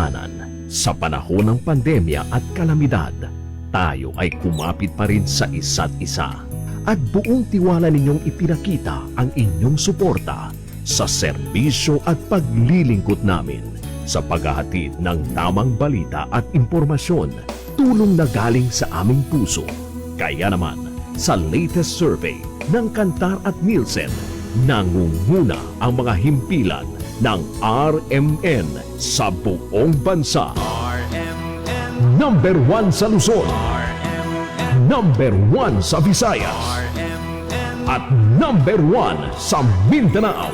pinagdaanan sa panahon ng pandemya at kalamidad, tayo ay kumapit pa rin sa isa't isa at buong tiwala ninyong ipinakita ang inyong suporta sa serbisyo at paglilingkod namin sa paghahatid ng tamang balita at impormasyon, tulong na galing sa aming puso. Kaya naman, sa latest survey ng Kantar at Nielsen, nangunguna ang mga himpilan ng RMN sa buong bansa. RMN, Number 1 sa Luzon, RMN, Number 1 sa Visayas, RMN, at Number 1 sa Mindanao.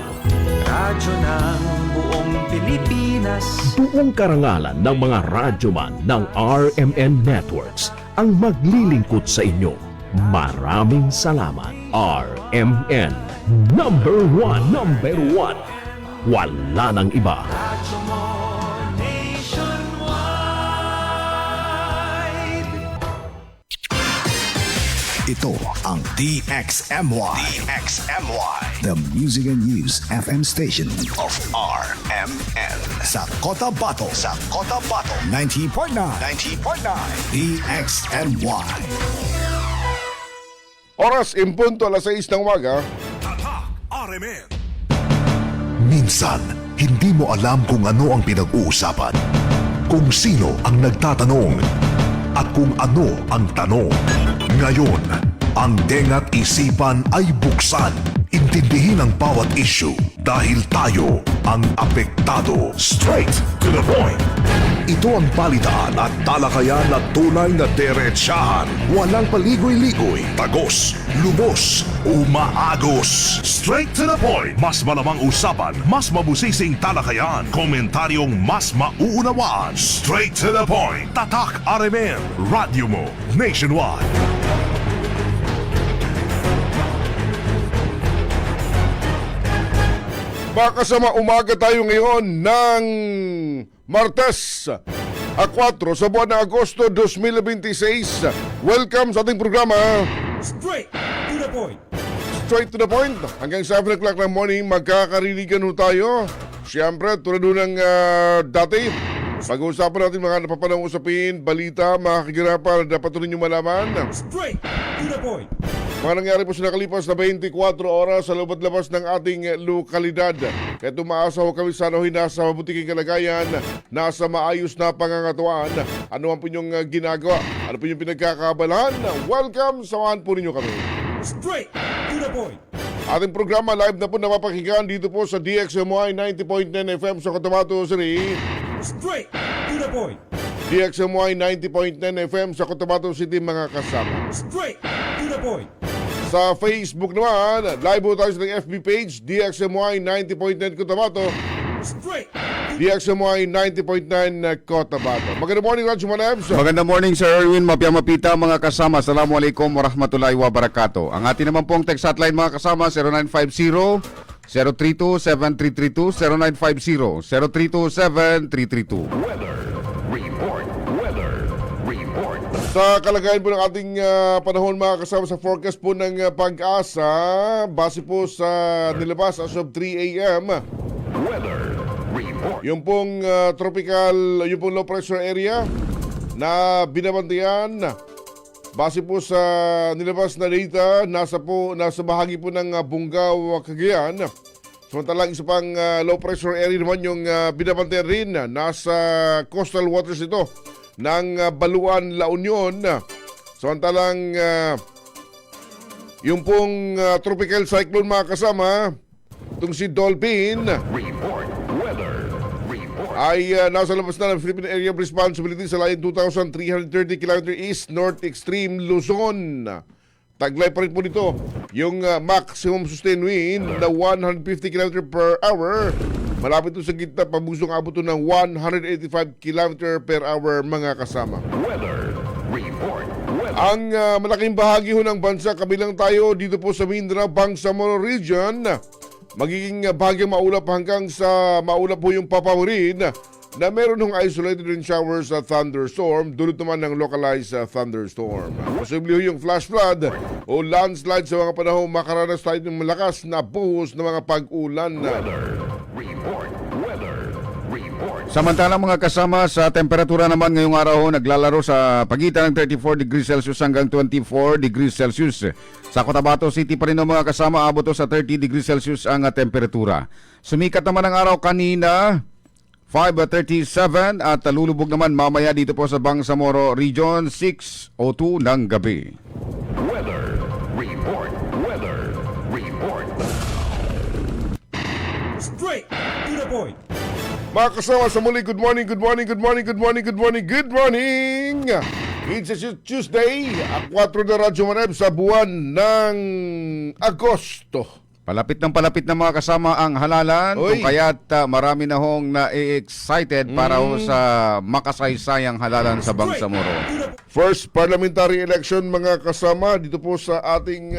radyo ng buong Pilipinas. Buong karangalan ng mga radyoman ng RMN Networks ang maglilingkod sa inyo. Maraming salamat. RMN Number 1, Number 1. Wala nang iba. Radyo mo nationwide. Ito ang DXMY. The Music and News FM station of RMN. Sa Cotabato. 90.9. DXMY. Oras impunto alas 6 ng umaga. RMN. Minsan, hindi mo alam kung ano ang pinag-uusapan, kung sino ang nagtatanong, at kung ano ang tanong. Ngayon, ang tenga't isipan ay buksan. Intindihin ang bawat issue dahil tayo ang apektado. Straight to the point. Ito ang balitaan at talakayan na tunay na diretsahan. Walang paligoy-ligoy, tagos, lubos, umaagos. Straight to the point. Mas malamang usapan, mas mabusising talakayan, komentaryong mas mauunawaan. Straight to the point. Tatak RMN. Radyo mo nationwide. Makasama umaga tayo ngayon ng Martes, 4 sa buwan ng Agosto 2026. Welcome sa ating programa Straight to the point. Straight to the Point. Hanggang 7 o'clock ng morning, magkakarinigan ho tayo. Siyempre, tulad ho ng dati, pag-uusapan natin mga napapanang usapin, balita, mga kagirapan na dapat rin nyo malaman. Straight to the point. Mga nangyari po sa nakalipas na 24 oras sa loob at labas ng ating lokalidad. Kaya tumaasa ho kami sana ho'y nasa mabutiking kalagayan, nasa maayos na pangangatuan. Ano ang po inyong ginagawa? Ano po inyong pinagkakabalahan? Welcome! Samahan po ninyo kami. Straight to the point. Ating programa live na po napapakinggan dito po sa DXMY 90.9 FM sa Cotabato City. Straight to the point. DXMY 90.9 FM sa Cotabato City, mga kasama. Straight to the point. Sa Facebook naman, live po tayo sa FB page, DXMY 90.9 Cotabato, Straight. DXMY 90.9 Cotabato. Magandang morning, Radyo Manebs. Magandang morning, Sir Erwin. Mapia-mapita, mga kasama. Assalamualaikum warahmatullahi wabarakatuh. Ang atin naman pong text hotline, mga kasama, 0950-032-7332, 0950-032-7332. Sa kalagayan po ng ating panahon, mga kasama, sa forecast po ng Pag-asa, base po sa nilabas as of 3 a.m. Yung pong tropical, yung pong low pressure area na binabantayan, base po sa nilabas na data, nasa bahagi po ng Bungaw, Cagayan. Samantalang isa pang low pressure area naman yung binabantayan rin, nasa coastal waters ito ng Baluan, La Union. Samantalang yung pong tropical cyclone, mga kasama, itong si Dolphin, ay nasa labas na ng Philippine Area of Responsibility sa layan 2,330 km east north extreme Luzon. Taglay pa rin po nito yung maximum sustained wind na 150 km per hour. Malapit ito sa gitna, pabusong abot ito ng 185 km per hour, mga kasama. Ang malaking bahagi ho ng bansa, kabilang tayo dito po sa Mindanao, Bangsamoro Region, magiging bahagyang maulap hanggang sa maulap po yung papawirin na meron ng isolated rain showers at thunderstorm, dulot naman ng localized thunderstorm. Posible yung flash flood o landslide sa mga panahon makaranas tayo ng malakas na buhos ng mga pag-ulan. Samantalang mga kasama sa temperatura naman ngayong araw naglalaro sa pagitan ng 34 degrees Celsius hanggang 24 degrees Celsius. Sa Cotabato City pa rin ang mga kasama, abot to sa 30 degrees Celsius ang temperatura. Sumikat naman ang araw kanina 5:37 at lulubog naman mamaya dito po sa Bangsamoro Region 6:02 ng gabi. Weather report. Weather report. Straight to the point. Mga kasama sa muli, good morning, good morning, good morning, good morning, good morning, good morning! It's a Tuesday, 4 na Radyo Maneb sa buwan ng Agosto. Palapit ng mga kasama ang halalan, Oy. kung kaya't marami na hong na-excited para ho sa makasaysayang halalan sa Bangsamoro. First parliamentary election mga kasama dito po sa ating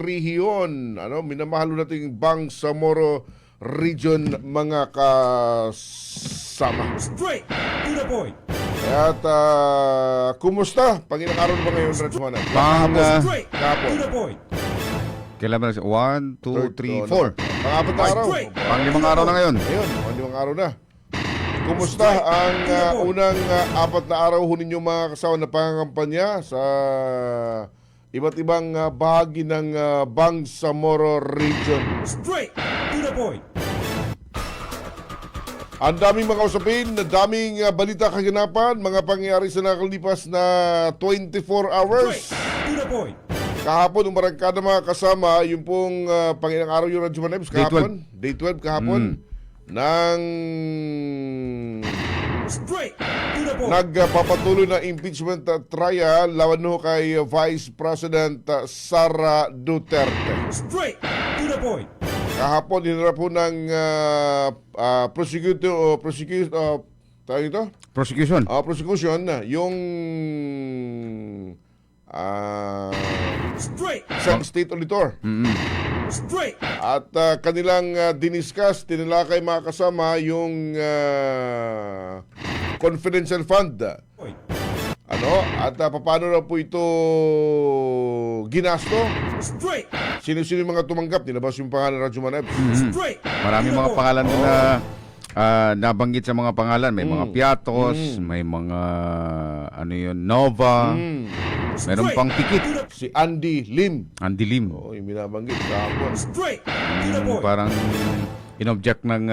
rehiyon. Minamahalo nating Bangsamoro Region mga kasama. Straight to the point. At kumusta? Pangilang araw na ba ngayon, Radyo Maneb? Straight to the point. Kailan ba na siya? 1, 2, 3, 4. Pang-apat na araw. Pang-limang araw na ngayon. Ayun, pang-limang araw na. Kumusta ang unang 4 na araw ho ninyo mga kasama na pangangampanya sa iba't ibang bahagi ng Bangsamoro Region? Straight to the point. Ang daming mga usapin, daming balita kaganapan, mga pangyayari sa nakalipas na 24 hours. Straight to the point. Kahapon, umarangkada mga kasama, yung pong pangilang araw yung Radyo Manebs, kahapon, Day 12 kahapon, ng Straight to the point. nagpapatuloy na impeachment trial laban ho kay Vice President Sara Duterte. Straight to the point. Kahapon, hinarap po ng Prosecution. prosecution yung Straight. isang state auditor. Straight. At kanilang diniscuss, tinalakay mga kasama yung confidential fund. Point. At paano na po ito ginasto? Straight. Sino-sino yung mga tumanggap? Nilabas yung pangalan ng Radyo Maneb. Straight. Marami to the mga point. pangalan na nabanggit sa mga pangalan. May mga Piatos, may mga Nova, meron pang Pikit, Si Andy Lim. Andy Lim. Yung binabanggit kahapon. Straight to the Yung point. parang inobject ng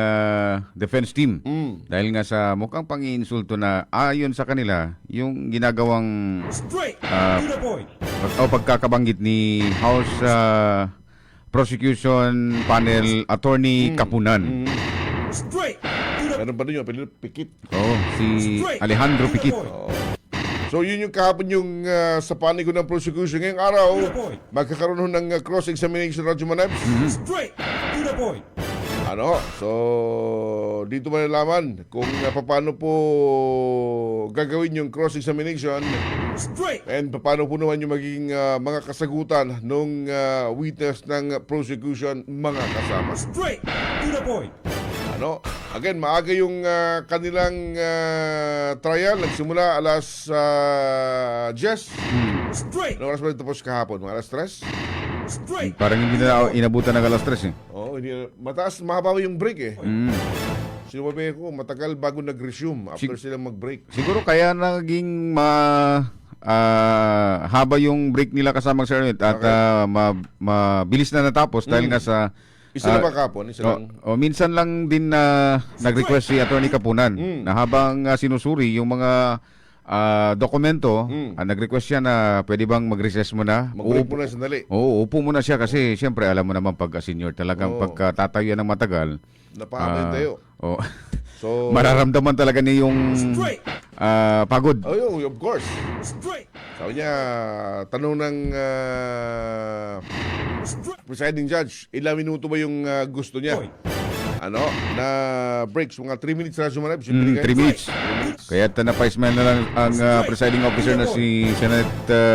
defense team. Dahil nga sa mukhang pang-iinsulto na ayon sa kanila, yung ginagawang Straight to the point. pagkakabanggit ni House Prosecution Panel Attorney Kapunan. Straight to the Meron pa rin yung apelido, Pikit. Si Alejandro Pikit. So yun yung kahapon yung sa panig ko ng prosecution. Ngayong araw, magkakaroon ho ng cross-examination Radyo Maneb. Straight to the point. So dito malalaman kung paano po gagawin yung cross-examination Straight. and paano po naman yung magiging mga kasagutan ng witness ng prosecution mga kasama. Straight to the point. Again, maaga yung kanilang trial. Nagsimula alas 10. Straight. Ano oras ba ito tapos kahapon? Mga alas 3? Straight. Parang hindi na inabutan ng alas 3 eh. Mataas, mahaba yung break eh. Sinubabi ko, matagal bago nag-resume after silang mag-break. Siguro kaya naging haba yung break nila kasamang Sir Ernest at mabilis na natapos dahil nga sa Isa na ba kahapon? Isa lang? minsan lang din na nag-request si Attorney Kapunan na habang sinusuri yung mga dokumento, nag-request siya na pwede bang mag-recess muna. Mag-break muna sandali. Oo, upo muna siya kasi siyempre alam mo naman pagka senior talagang pagkatatayo ng matagal. Napahaba yung tayo. So, Mararamdaman talaga niya yung Straight. pagod. of course. Straight. Sabi niya, tanong ng presiding judge, ilang minuto ba yung gusto niya? Na breaks, mga 3 minutes na sumanap. 3 minutes. Kaya na-pa-smile na lang ang presiding officer na si Senate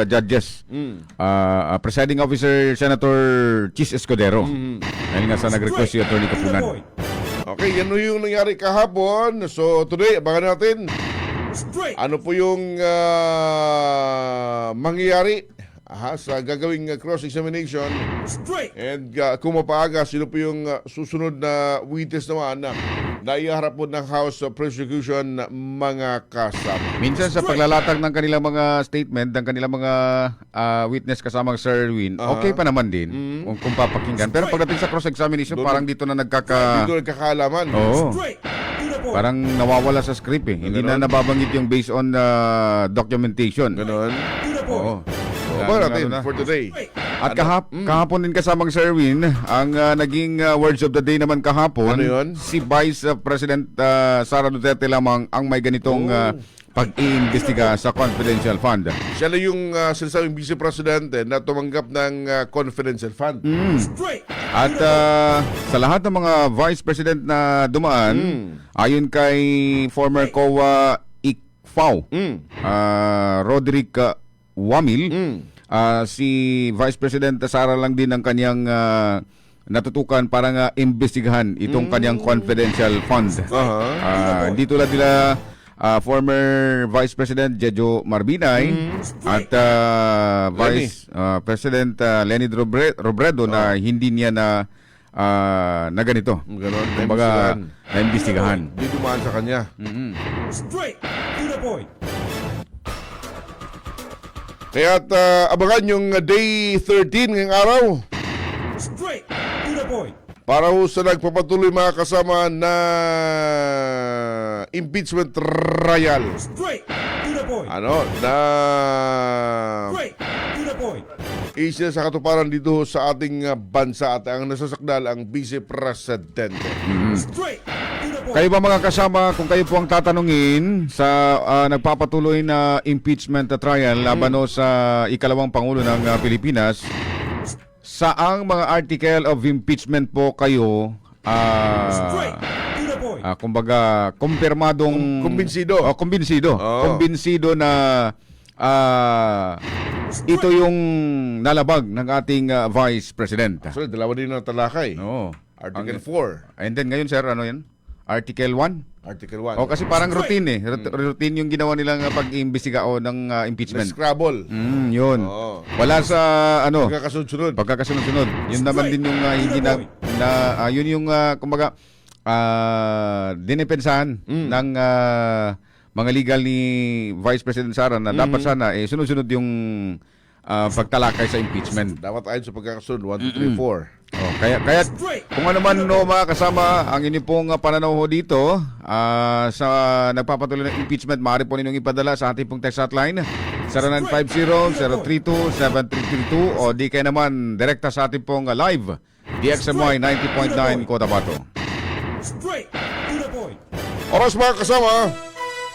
Judges. Presiding officer Senator Chis Escudero. Dahil nga sa nag-request si Attorney Kapunan. Okay, yan yung nangyari kahapon. So today, abangan natin Straight. ano po yung mangyayari sa gagawing cross-examination. Straight. And kung mapaaga, sino po yung susunod na witness naman na iharap po ng House of Prosecution mga kasama. Minsan sa paglalatag ng kanilang mga statement, ng kanilang mga witness kasamang Sir Erwin, okay pa naman din kung papakinggan. Pero pagdating sa cross-examination, parang dito na Dito nagkakaalaman. Oo. Straight to the point. Parang nawawala sa script eh. Hindi na nababanggit yung based on documentation. Ganon. To the point. Oo. Ba natin Lalo na. for today. At kahapon din kasamang Sir Erwin, ang naging words of the day naman kahapon, Ano yun? si Vice President Sara Duterte lamang ang may ganitong pag-iimbestiga sa confidential fund. Siya na yung sinasabing Vice Presidente na tumanggap ng confidential fund. Straight. At sa lahat ng mga Vice President na dumaan, ayon kay former COA ICFAO, Roderick Wamil, si Vice President Sara lang din ang kanyang natutukan para imbestigahan itong kanyang confidential fund. Hindi tulad nila former Vice President Jejo Marbinay at Vice President Leonid Robredo na hindi niya na ganito. Ganon. Kumbaga, naimbestigahan. Di dumaan sa kanya. Straight to the point. Kaya abangan yung day 13 ngayong araw Straight to the point. para ho sa nagpapatuloy mga kasama na impeachment trial. Straight to the point. Ano? Na Straight to the point. isa sa katuparan dito sa ating bansa at ang nasasakdal ang Vice Presidente. Straight to the point. Kayo ba mga kasama, kung kayo po ang tatanungin sa nagpapatuloy na impeachment trial laban o sa ikalawang Pangulo ng Pilipinas, saang mga article of impeachment po kayo Straight to the point. kumbaga kumpirmadong Kumbinsido. kumbinsido. Oo. Kumbinsido na ito yung nalabag ng ating Vice President. So, dalawa din ang talakay. Oo. Article 4, And then ngayon sir, ano yan? Article 1? Article 1. O kasi parang routine eh. Routine yung ginawa nilang pag-iimbestiga o ng impeachment. Scrabble. Yun. Oo. Wala sa ano, Pagkakasunod-sunod. pagkakasunod-sunod. Yun naman din yung hindi yun yung kumbaga dinepensahan ng mga legal ni Vice President Sara na dapat sana sunod-sunod yung pagtalakay sa impeachment. Dapat ayon sa pagkakasunod. 1, 2, 3, 4. Oh, kaya kung ano man no, mga kasama ang inyo pong pananaw ho dito sa nagpapatuloy ng impeachment, maaari po ninyong ipadala sa ating pong text hotline 0950-032-7332 o di kayo naman direkta sa ating pong live DXMY 90.9 Cotabato. Straight to the point. Oras mga kasama.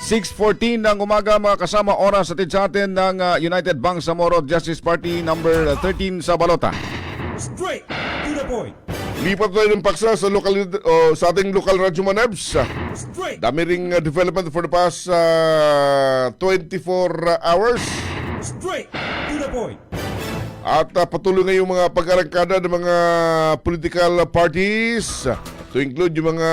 6:14 ng umaga mga kasama, oras atid sa atin ng United Bangsamoro Justice Party number 13 sa Balota. Straight to the point. Lipat tayo ng paksa sa sa ating local radyo manebs. Straight. Dami ring development for the past 24 hours. Straight to the point. At patuloy ngayong mga pag-arangkada ng mga political parties to include yung mga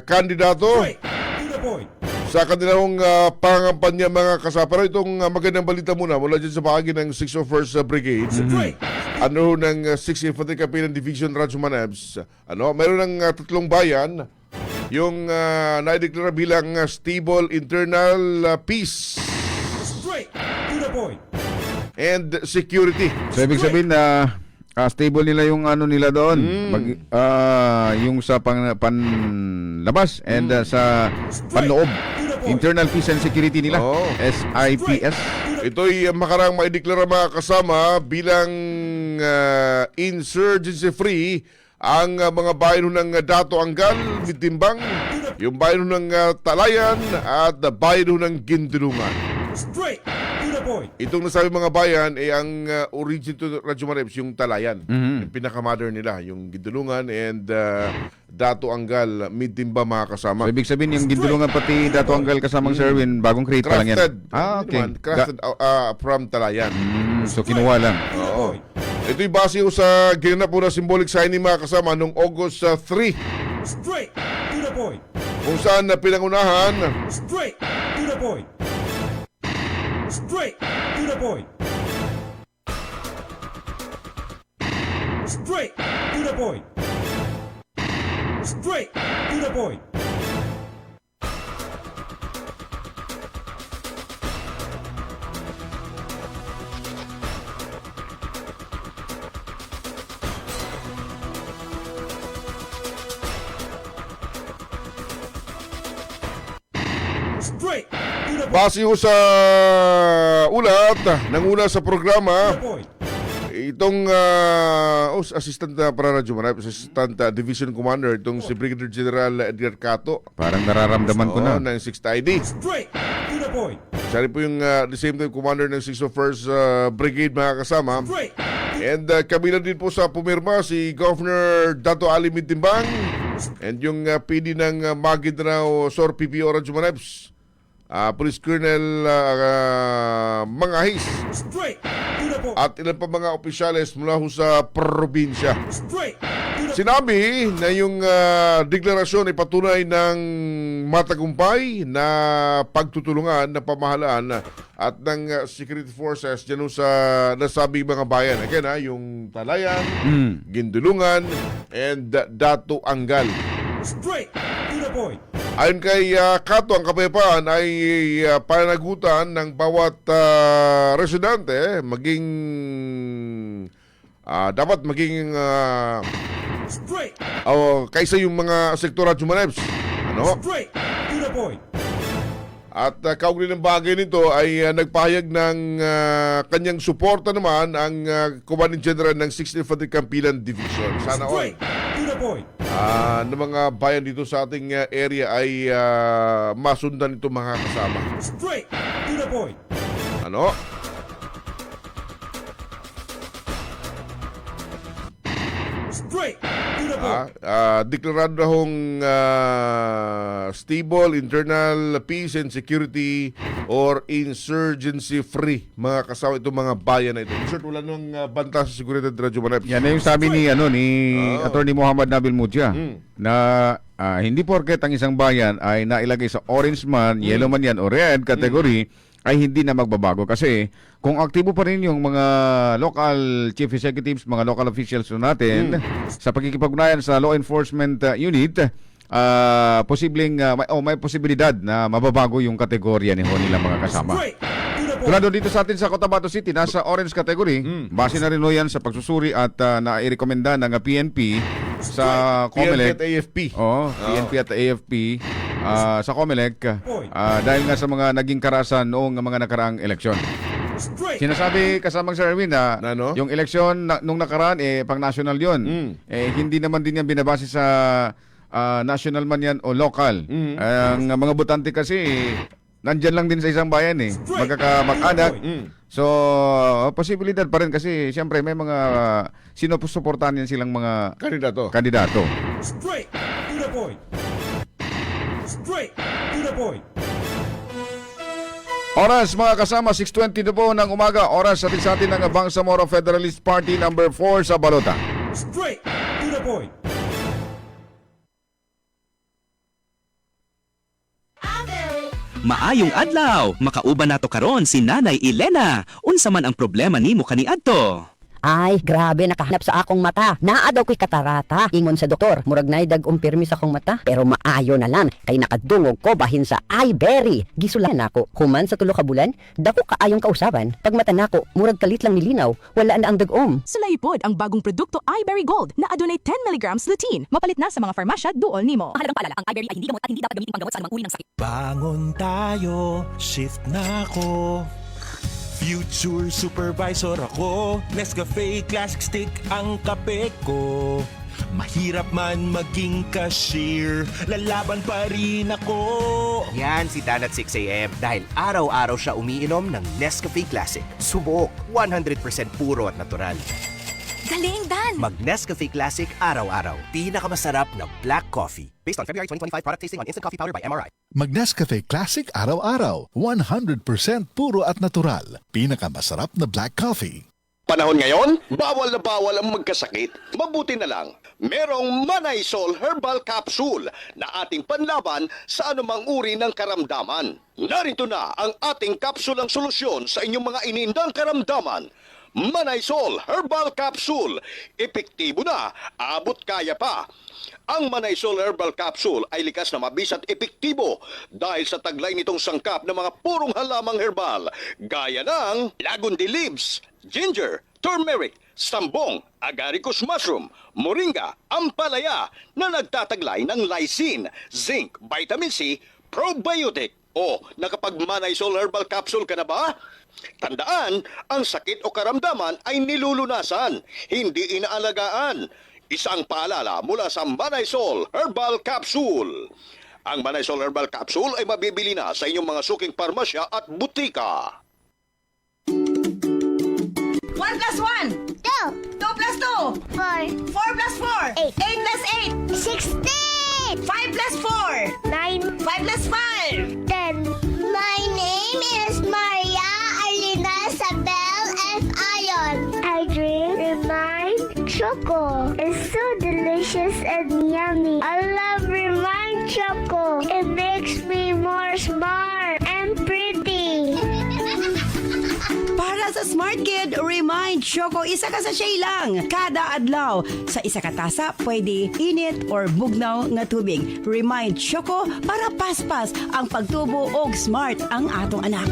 kandidato Straight to the point. sa kanilang pangampanya mga kasama. Pero itong magandang balita muna mula dyan sa bahagi ng 601st Brigade. Straight. Ano ng 6th Infantry Campaign Division Radyo Manebs. Meron ng tatlong bayan yung naideklara bilang stable internal peace Straight to the point. and security. So ibig sabihin na stable nila yung ano nila doon. Yung sa panlabas and sa panloob. Internal Peace and Security nila. Oo. SIPS. Ito'y makarang maideklara mga kasama bilang insurgency-free ang mga bayan ng Dato Angal, Mitimbang, yung bayan ng Talayan at bayan ng Gindilungan. Straight to the point. Itong nasabi mga bayan ay ang origin to Radyo Mareps, yung Talayan. Yung pinaka-mother nila, yung Gindilungan and Dato Angal, Midtimba mga kasama. So ibig sabihin yung Gindulungan pati Dato Angal kasamang Sir Erwin, bagong create pa lang yan. Crafted. Okay. Crafted from Talayan. So kinuha lang. Oo. Ito'y base sa ginanap po na symbolic signing mga kasama noong August 3 Straight to the point. kung saan pinangunahan Straight to the point. Straight to the point. Straight to the point. Straight to the point. Straight to the point. Base ho sa ulat ng una sa To programa, the point. itong Assistant Radyo Manayap, Assistant Division Commander, itong si Brigadier General Edgar Cato, Parang nararamdaman ko na. ng 6th ID. Straight to the point. Siya rin po yung the same time commander ng 601st Brigade, mga kasama. Straight. And kabilang din po sa pumirma si Governor Dato Ali Mintimbang and yung PD ng Maguindanao SOR PPO Radyo Manayap, Police Colonel Mangahis, Straight to the point. at ilan pa mga opisyales mula ho sa probinsya. Straight to the point. Sinabi na yung deklarasyon ay patunay ng matagumpay na pagtutulungan ng pamahalaan at ng security forces dyan ho sa nasabing mga bayan. Again, yung Talayan, Gindulungan, and Dato Angal. Straight to the point. Ayon kay Kato, ang kapayapaan ay pananagutan ng bawat residente, maging dapat maging Straight. kaysa yung mga sektor at humaneps. Ano? Straight to the point. At kaugnay ng bagay nito ay nagpahayag ng kanyang suporta naman ang Commanding General ng 6th Infantry Campilan Division. Sana all Straight to the point. ng mga bayan dito sa ating area ay masundan ito, mga kasama. Straight to the point. Ano? Straight to the point. Deklarado na hong stable internal peace and security or insurgency-free, mga kasama itong mga bayan na ito. In short, wala nang banta sa seguridad Radyo Manayap. Yan na yung sabi ni Attorney Muhammad Nabil Mudja na hindi porket ang isang bayan ay nailagay sa orange man, yellow man yan o red category ay hindi na magbabago kasi kung aktibo pa rin yung mga local chief executives, mga local officials natin sa pagkikipag-ugnayan sa law enforcement unit, posibleng may posibilidad na mababago yung kategorya nila mga kasama. Straight to the point. Tulad dito sa atin sa Cotabato City, nasa orange category. Base na rin yan sa pagsusuri at nairekomenda ng PNP sa PNP COMELEC. at AFP. PNP at AFP sa COMELEC dahil nga sa mga naging karasan noong mga nakaraang eleksyon. Straight. Sinasabi kasamang Sir Erwin na Ano? yung eleksyon nung nakaraan pang national yon. Hindi naman din yan binabase sa national man yan o local. Ang mga botante kasi nandyan lang din sa isang bayan magkakamag-anak. So, posibilidad pa rin kasi siyempre may mga sinusuportahan yan silang mga kandidato. Straight to the point. Straight to the point. Oras mga kasama, 6:20 na po ng umaga. Oras sa atin ng Bangsamoro Federalist Party number 4 sa Balota. Straight to the point. Maayong adlaw, makauban nato karon si Nanay Elena. Unsa man ang problema nimo kaniadto? Ay, grabe, nakahanap sa akong mata. Naa daw ko'y katarata. Ingon sa doktor, murag na'y dag-umpirmi sa akong mata. Pero maayo na lang, kay nakadungog ko bahin sa iBerry. Gisulan ako, human sa tulo ka bulan, dako kaayong kausaban. Pag mata nako, murag kalit lang nilinaw, wala na ang dag-om. Sulaypod ang bagong produkto iBerry Gold na adunay 10 mg lutein. Mapalit na sa mga farmasya duol nimo. Mahalagang paalala, ang iBerry ay hindi gamot at hindi dapat gamitin panggamot sa anumang uri ng sakit. Bangon tayo, shift na ako. Future supervisor ako. Nescafe Classic Stick ang kape ko. Mahirap man maging cashier, lalaban pa rin ako. Yan si Dan at 6 a.m. dahil araw-araw siya umiinom ng Nescafe Classic. Subok, 100% puro at natural. Galing, Dan! Mag Nescafe Classic araw-araw. Pinakamasarap na black coffee. Based on February 2025 product tasting on instant coffee powder by MRI. Mag-Nescafe Classic araw-araw. 100% puro at natural. Pinakamasarap na black coffee. Panahon ngayon, bawal na bawal ang magkasakit. Mabuti na lang, merong Manaysol Herbal Capsule na ating panlaban sa anumang uri ng karamdaman. Narito na ang ating kapsulang solusyon sa inyong mga iniindang karamdaman. Manaysol Herbal Capsule. Epektibo na, abot kaya pa. Ang Manaysol Herbal Capsule ay likas na mabis at epektibo dahil sa taglay nitong sangkap ng mga purong halamang herbal gaya ng lagundi leaves, ginger, turmeric, sambong, agaricus mushroom, moringa, ampalaya na nagtataglay ng lysine, zinc, vitamin C, probiotic, O, nakapag-Manay-Sol Herbal Capsule ka na ba? Tandaan, ang sakit o karamdaman ay nilulunasan, hindi inaalagaan. Isang paalala mula sa Manay-Sol Herbal Capsule. Ang Manay-Sol Herbal Capsule ay mabibili na sa inyong mga suking parmasya at butika. 1 plus 1. 2 plus 2. 4 plus 4. 8 plus 8. 16! 5 plus 4. 9, 5 plus 5. 10. My name is Maria Alina Isabel F. Ayon. I drink Remind Choco. It's so delicious and yummy. I love Remind Choco. It makes me more smart and pretty. Para sa Smart Kid, Remind Choco, isa ka sa shay lang. Kada adlaw. Sa isa ka tasa, pwede init or bugnaw nga tubig. Remind Choco para paspas ang pagtubo og smart ang atong anak.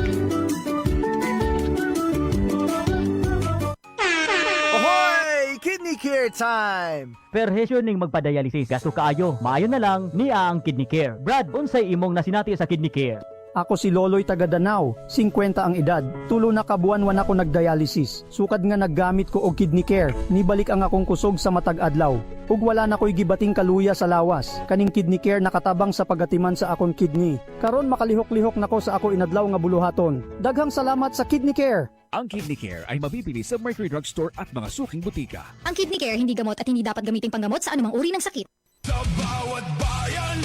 Ahoy! Kidney Care time! Perhesyo ning magpa-dialysis. Gasto kaayo. Maayo na lang niya ang Kidney Care. Brad, unsay imong nasinati sa Kidney Care? Ako si Loloy taga Danau, 50 ang edad. Tulo na kabuan ako nagdialysis. Sukad nga naggamit ko og Kidney Care. Nibalik ang akong kusog sa matag adlaw. Ug wala na ko'y gibating kaluya sa lawas. Kaning Kidney Care nakatabang sa pagatiman sa akong kidney. Karon makalihok-lihok nako sa ako inadlaw nga buluhaton. Daghang salamat sa Kidney Care. Ang Kidney Care ay mabibili sa Mercury Drug Store at mga suking butika. Ang Kidney Care hindi gamot at hindi dapat gamitin panggamot sa anumang uri ng sakit. Sa bawat bayan,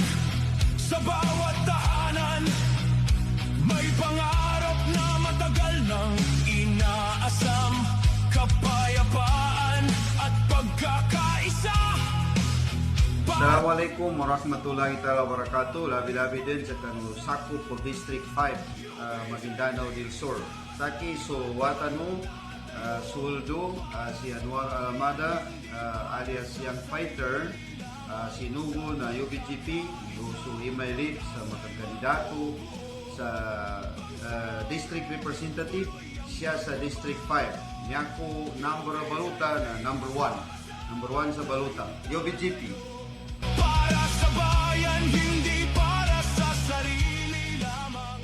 sa bawat daanan, may pangarap na matagal nang inaasam. Kapayapaan at pagkakaisa. Assalamualaikum warahmatullahi taala wabarakatuh. Labi-labi din sa kanong sakop po District 5, Maguindanao del Sur. Saki so watanu Suldo, si Anwar Alamada alias Young Fighter, si Nugo na UBGP, so Imaylip sa mga kandidato sa District Representative, siya sa District 5. Niya ko number baluta na number 1. Number 1 sa baluta. UBGP. Para sa bayan, hindi para sa sarili lamang.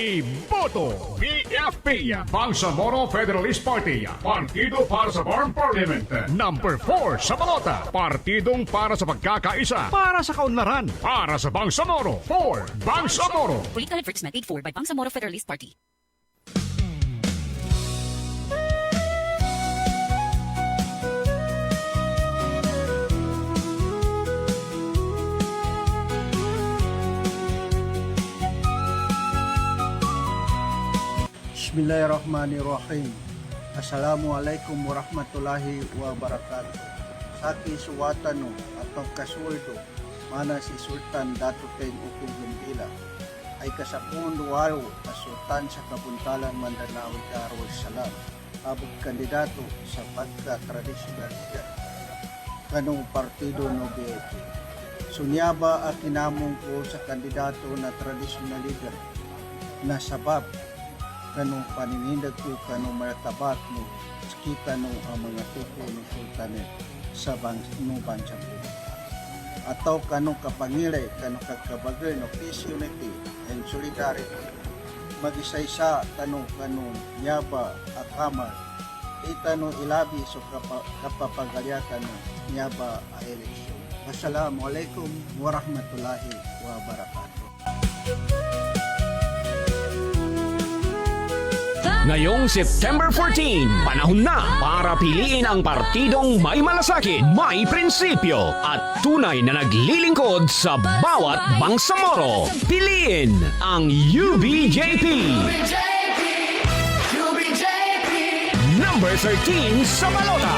Iboto BFP Bangsamoro Federalist Party, Partido para sa Farm Parliament. Number 4 sa balota, Partidong para sa pagkakaisa, para sa kaunlaran, para sa Bangsamoro. 4 Bangsamoro. Political advertisement paid for by Bangsamoro Federalist Party. Bismillahirrahmanirrahim. Assalamualaikum warahmatullahi wabarakatuh. Saki suwatano at pagkasuldo, mana si Sultan Dato Teng Ukong Gumbila ay kasapong duwaro na Sultan sa Kabuntalan Mandanao Darul Salam, abog kandidato sa pagka-tradisyonal leader kanong partido no BFP. Sunyaba at kinamong ko sa kandidato na tradisyonal leader na sabab kanong paninindag ko kanong maratabat no kita no ang mga tuko ng sultanet sa bansa ko. Ataw kanong kapangilay kanong kagkabagay no peace, unity and solidarity. Mag-isa-isa tanong kanong nyaba akamal itanong ilabi so kapapagalyatan no nyaba a eleksyon. Wassalamualaikum warahmatullahi wabarakatuh. Ngayong September 14, panahon na para piliin ang partidong may malasakit, may prinsipyo at tunay na naglilingkod sa bawat Bangsamoro. Piliin ang UBJP. Number 13 sa balota.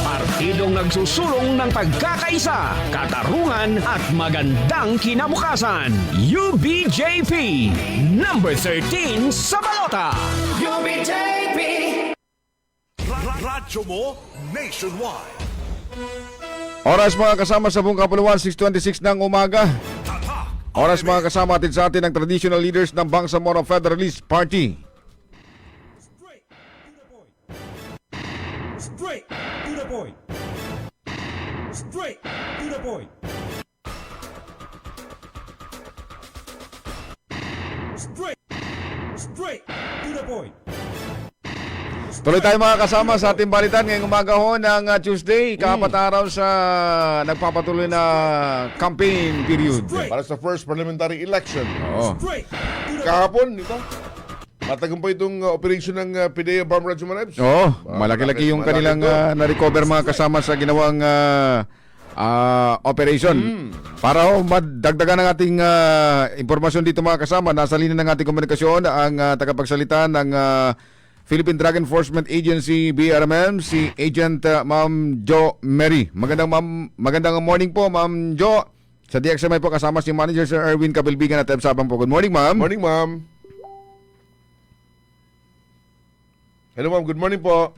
Partidong nagsusulong ng pagkakaisa, katarungan at magandang kinabukasan. UBJP, number 13 sa balota. UBJP! Radyo mo nationwide. Oras mga kasama sa buong kapuluan, 6:26 ng umaga. Oras mga kasama atin sa atin ang traditional leaders ng Bangsamoro Federalist Party. Straight to the point. Straight to the point. Straight. Straight. To the point. Tuloy tayo mga kasama sa ating balitan ngayong umaga ho ng Tuesday, kaapat na araw sa nagpapatuloy na campaign period. Para sa first parliamentary election. Oo. Kahapon, ito. Matagumpay itong operation ng PDEA Bomb Radyo Manibs. Oo, malaki-laki yung kanilang na-recover mga kasama sa ginawang operation. Para ho madagdagan ng ating impormasyon dito mga kasama, nasa linya ng ating komunikasyon ang tagapagsalita ng Philippine Drug Enforcement Agency BRMM, si Agent Ma'am Jo Mary. Magandang morning po Ma'am Jo. Sa DXMI po kasama si Manager Sir Erwin Kabilbigan at Sabang po. Good morning Ma'am. Morning Ma'am. Hello Ma'am, good morning po.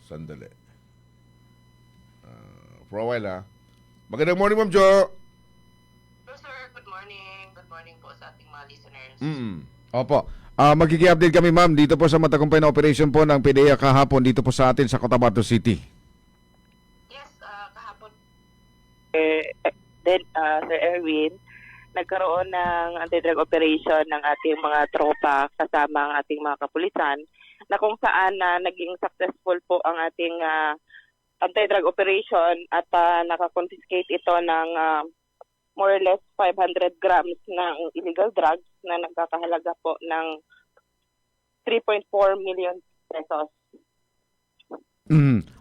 Sandali. For a while ha. Magandang morning Ma'am Jo. Hello sir, good morning. Good morning po sa ating mga listeners. Opo. Magkiki-update kami ma'am dito po sa matagumpay na operation po ng PDEA kahapon dito po sa atin sa Cotabato City. Yes, kahapon. Sir Erwin, nagkaroon ng anti-drug operation ng ating mga tropa kasama ang ating mga kapulisan na kung saan naging successful po ang ating anti-drug operation at nakakonfiscate ito ng more or less 500 grams ng illegal drugs na nagkakahalaga po ng 3.4 million pesos.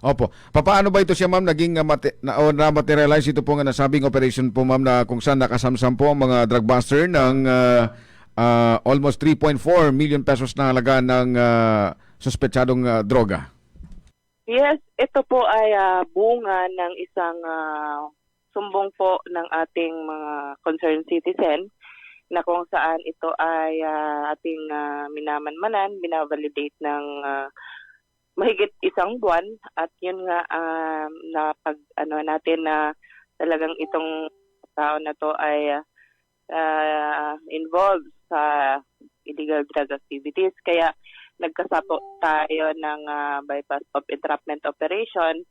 Opo. Paano ba ito siya ma'am naging na-materialize ito po nga nasabing operation po ma'am na kung saan nakasamsam po ang mga drug buster ng almost 3.4 million pesos na halaga ng suspetsadong droga? Yes, ito po ay bunga ng isang sumbong po ng ating mga concerned citizen na kung saan ito ay ating minamanmanan, binavalidate ng mahigit isang buwan at yun nga natin na talagang itong tao na to ay involved sa illegal drug activities. Kaya nagkasapo tayo ng bypass of entrapment operation.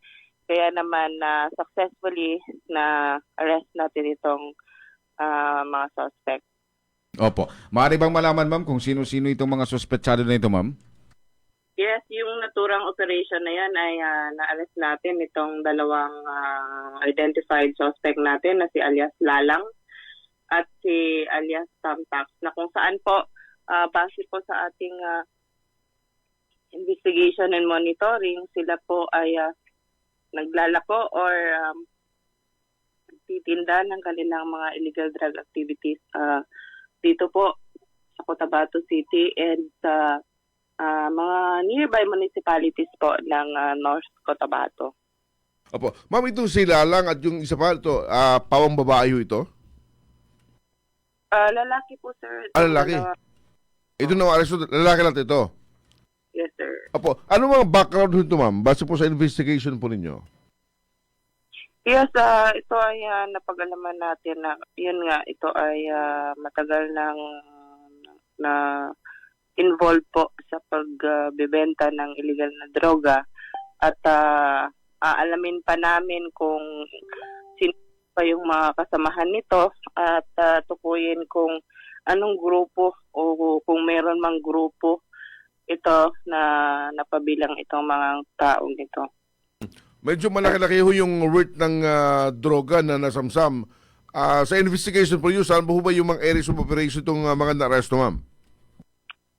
Kaya naman successfully na arrest natin itong mga suspect. Opo. Maaari bang malaman ma'am kung sino-sino itong mga suspetsado na ito ma'am? Yes, yung naturang operation na yan ay na-arrest natin itong dalawang identified suspect natin na si alias Lalang at si alias Tamtax na kung saan po base po sa ating investigation and monitoring, sila po ay naglalako or titinda ng kanilang mga illegal drug activities dito po sa Cotabato City and sa mga nearby municipalities po ng North Cotabato. Opo. Ma'am, ito sila lang at yung isa pa ito, pawang babae ito? Lalaki po, sir. Lalaki? Ito na aresto, lalaki lang ito? Yes, sir. Opo. Ano mga background nito, ma'am? Base po sa investigation po ninyo? Yes, ito ay napag-alaman natin na yun nga, ito ay matagal nang na involved po sa pagbebenta ng illegal na droga at aalamin pa namin kung sino pa yung mga kasamahan nito at tukuyin kung anong grupo o kung meron mang grupo ito na napabilang itong mga taong ito. Medyo malaki-laki ho yung worth ng droga na nasamsam. Sa investigation po yun, saan po ba yung mga areas of operation itong mga na-arresto, ma'am?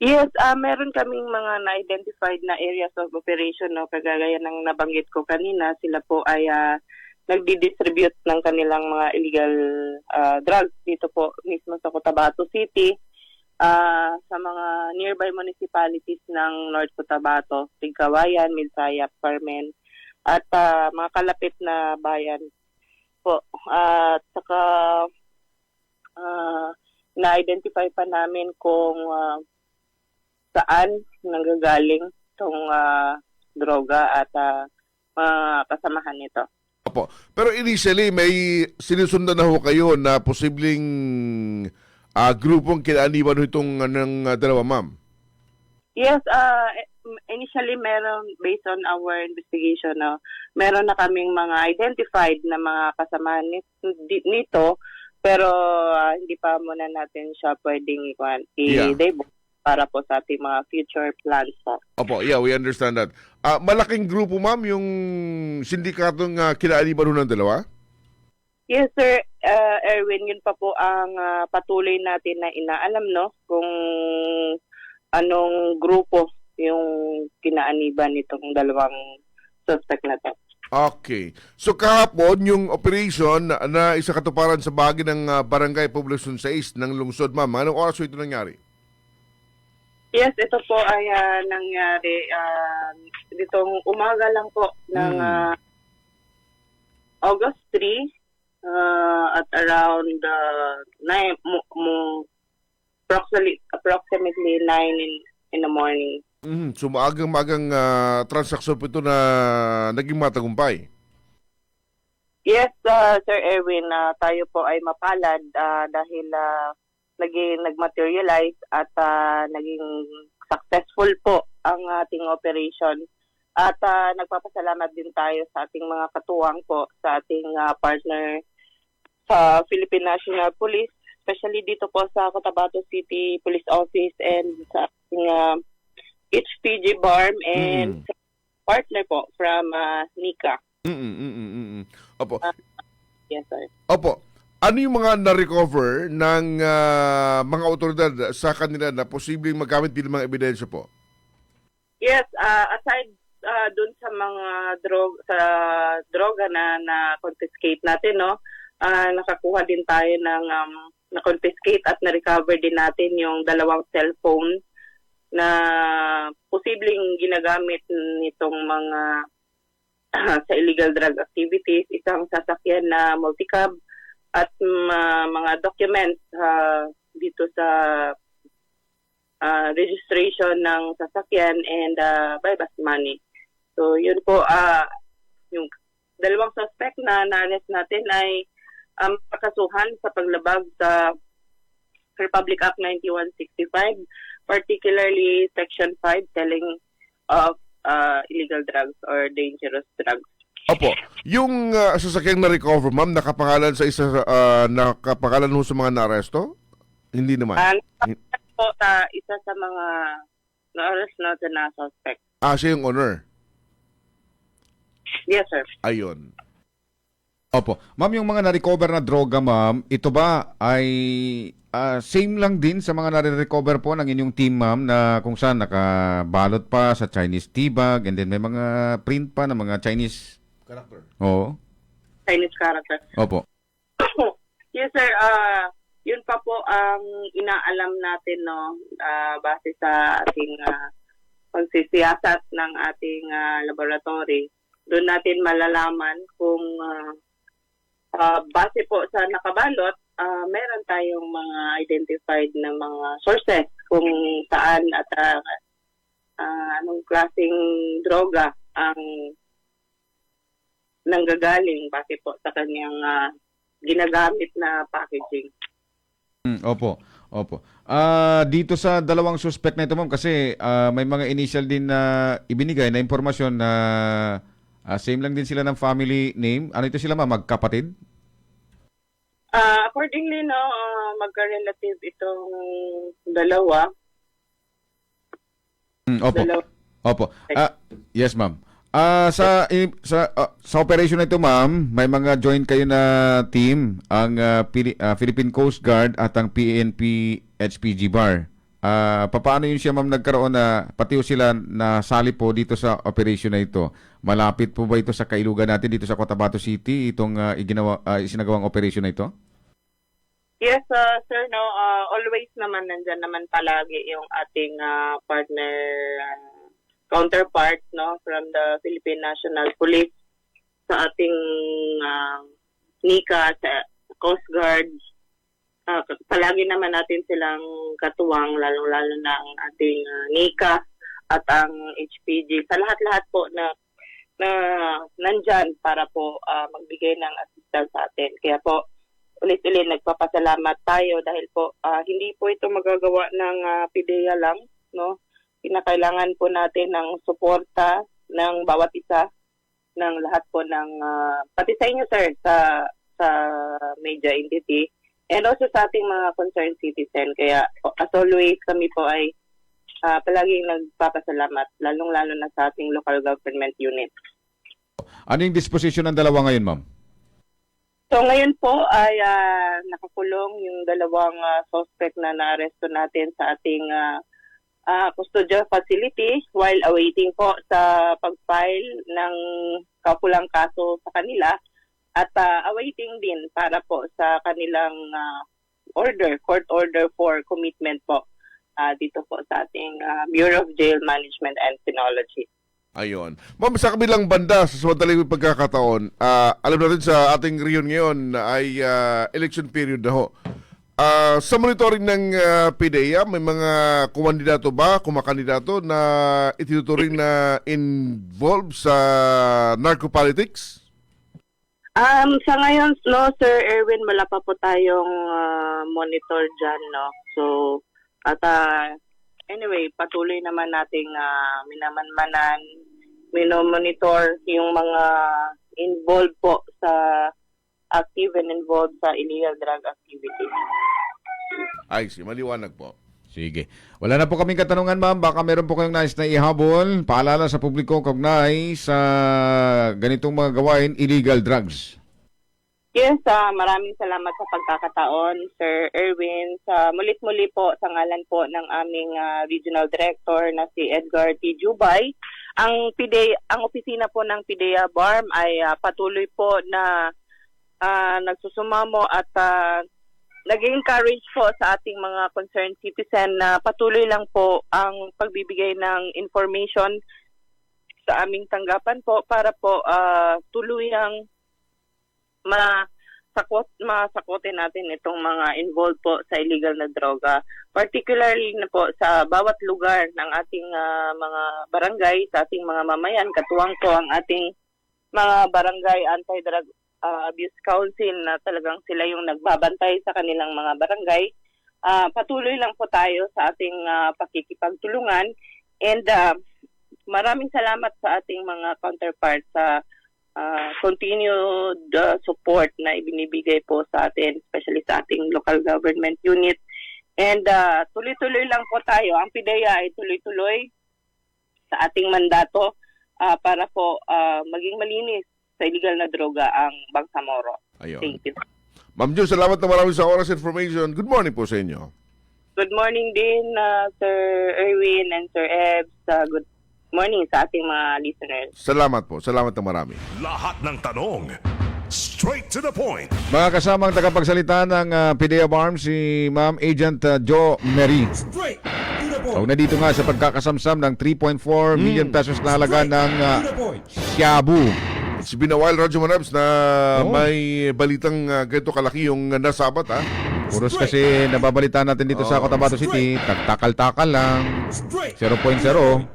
Yes, meron kaming mga na-identified na areas of operation, no? Kagaya ng nabanggit ko kanina, sila po ay nagdi-distribute ng kanilang mga illegal drugs dito po mismo sa Cotabato City, sa mga nearby municipalities ng North Cotabato, Tigkawayan, Midsayap, Carmen, at mga kalapit na bayan po. At saka na-identify pa namin kung saan nanggagaling itong droga at mga kasamahan nito. Opo. Pero initially, may sinusundan na ho kayo na posibleng grupong kinaaniban itong ng dalawa, ma'am? Yes, initially meron, based on our investigation, meron na kaming mga identified na mga kasamahan nito Pero hindi pa muna natin siya pwedeng Yeah. i-debut para po sa ating mga future plans po. Opo, yeah, we understand that. Malaking grupo, ma'am, yung sindikatong kinaaliban ng dalawa? Yes, sir. Erwin, yun pa po ang patuloy natin na inaalam, no? Kung anong grupo yung kinaaniban nitong dalawang suspect na to. Okay. So kahapon, yung operation na isa katuparan sa bahagi ng Barangay Poblacion 6 ng lungsod, ma'am, anong oras ito nangyari? Yes, ito po ay nangyari ditong umaga lang po ng August 3 at around 9 approximately 9 in the morning. So maagang-magang transaksyon po ito na naging matagumpay. Yes, Sir Erwin, tayo po ay mapalad dahil nag-materialize at naging successful po ang ating operation. At nagpapasalamat din tayo sa ating mga katuwang po, sa ating partner sa Philippine National Police, especially dito po sa Cotabato City Police Office and sa ating HPG BARM and partner po from NICA. Opo. Yes, sir. Opo. Ano yung mga na-recover ng mga otoridad sa kanila na posibleng magamit bilang mga ebidensya po? Yes, aside dun sa mga droga na confiscate natin, no? Nakakuha din tayo ng na-confiscate at na-recover din natin yung 2 cellphone na posibleng ginagamit nitong mga sa illegal drug activities, isang sasakyan na multicab at mga documents dito sa registration ng sasakyan and bypass money. So yun po, yung 2 suspect na na-arrest natin ay pakasuhan sa paglabag sa Republic Act 9165, particularly Section 5, selling of illegal drugs or dangerous drugs. Opo. Yung sasakyang na-recover, ma'am, nakapangalan sa nakapangalan ho sa mga na-aresto? Hindi naman. Po, isa sa mga na-arrest natin na suspect. Siya yung owner? Yes, sir. Ayun. Opo. Ma'am, yung mga na-recover na droga, ma'am, ito ba ay same lang din sa mga na-recover po ng inyong team, ma'am, na kung saan nakabalot pa sa Chinese tea bag and then may mga print pa ng mga Chinese character? Oo. Chinese character. Opo. Yes, sir. Yun pa po ang inaalam natin, no, base sa ating pagsisiyasat ng ating laboratory. Doon natin malalaman kung base po sa nakabalot, meron tayong mga identified na mga sources kung saan at anong klaseng droga ang nanggagaling base po sa kanyang ginagamit na packaging. Opo. Dito sa 2 suspect na ito, ma'am, kasi may mga initial din na ibinigay na impormasyon na same lang din sila ng family name. Ano ito sila, ma'am? Magkapatid? Accordingly, no, magka-relative itong 2. Opo. Yes, ma'am. Sa operation na ito, ma'am, may mga joint kayo na team, ang Philippine Coast Guard at ang PNP HPG BAR. Paano yun siya, ma'am, nagkaroon na pati sila nasali po dito sa operation na ito? Malapit po ba ito sa kailugan natin dito sa Cotabato City, itong isinagawang operation na ito? Yes, sir, no, always naman nandyan naman palagi yung ating partner counterpart, no, from the Philippine National Police sa ating NICA, sa Coast Guard. Palagi naman natin silang katuwang, lalong-lalo na ang ating NICA at ang HPG. Sa lahat-lahat po na nandyan para po magbigay ng assistance sa atin. Kaya po, ulit-ulit nagpapasalamat tayo dahil po hindi po ito magagawa ng PDEA lang, no? Kinakailangan po natin ng suporta ng bawat isa, ng lahat po ng, pati sa inyo, sir, sa media entity, and also sa ating mga concerned citizen. Kaya as always, kami po ay palaging nagpapasalamat, lalong-lalo na sa ating local government unit. Ano yung disposition ng dalawa ngayon, ma'am? So ngayon po ay nakakulong yung dalawang suspect na naaresto natin sa ating custodial facility while awaiting po sa pag-file ng kaukulang kaso sa kanila at awaiting din para po sa kanilang court order for commitment po dito po sa ating Bureau of Jail Management and Penology. Ayun. Ma'am, sa kabilang banda, sa samantalang pagkakataon, alam natin sa ating rehiyon ngayon ay election period na ho. Sa monitoring ng PDEA, may mga kumakandidato na itinuturing na involved sa narcopolitics? Sa ngayon, no, Sir Erwin, wala pa po tayong monitor dyan, no? So, at anyway, patuloy naman nating minamanmanan, minomonitor yung mga involved po sa active and involved sa illegal drug activities. Ay, maliwanag po. Sige. Wala na po kaming katanungan, ma'am. Baka meron po kayong nais na ihabol. Paalala sa publiko kaugnay sa ganitong mga gawain, illegal drugs. Yes, maraming salamat sa pagkakataon, Sir Erwin. Sa mulit-muli po, sa ngalan po ng aming Regional Director na si Edgar T. Jubay, ang opisina po ng PDEA BARM ay patuloy po na nagsusumamo at nag-encourage po sa ating mga concerned citizen na patuloy lang po ang pagbibigay ng information sa aming tanggapan po para po tuluyang masakotin natin itong mga involved po sa illegal na droga. Particularly na po sa bawat lugar ng ating mga barangay, sa ating mga mamayan, katuwang po ang ating mga barangay anti-drug abuse council na talagang sila yung nagbabantay sa kanilang mga barangay. Patuloy lang po tayo sa ating pakikipagtulungan and maraming salamat sa ating mga counterparts sa continued support na ibinibigay po sa atin, especially sa ating local government unit. And tuloy-tuloy lang po tayo. Ang PDEA ay tuloy-tuloy sa ating mandato para po maging malinis sa illegal na droga ang Bangsamoro. Ayun. Thank you. Ma'am Jo, salamat na marami sa oras information. Good morning po sa inyo. Good morning din, Sir Erwin and Sir Ebs. Good morning sa ating mga listeners. Salamat po. Salamat na marami. Lahat ng tanong, straight to the point. Mga kasamang tagapagsalita ng PDEA BARM, si Ma'am Agent Jo Mary. Straight to the point. Kaugnay dito nga sa pagkakasamsam ng 3.4 million pesos na halaga ng shabu. It's been a while, Radyo Manabs, na may balitang ganito kalaki yung nasabat, ha? Puros kasi nababalita natin dito sa Cotabato City, takal-takal lang, 0.0,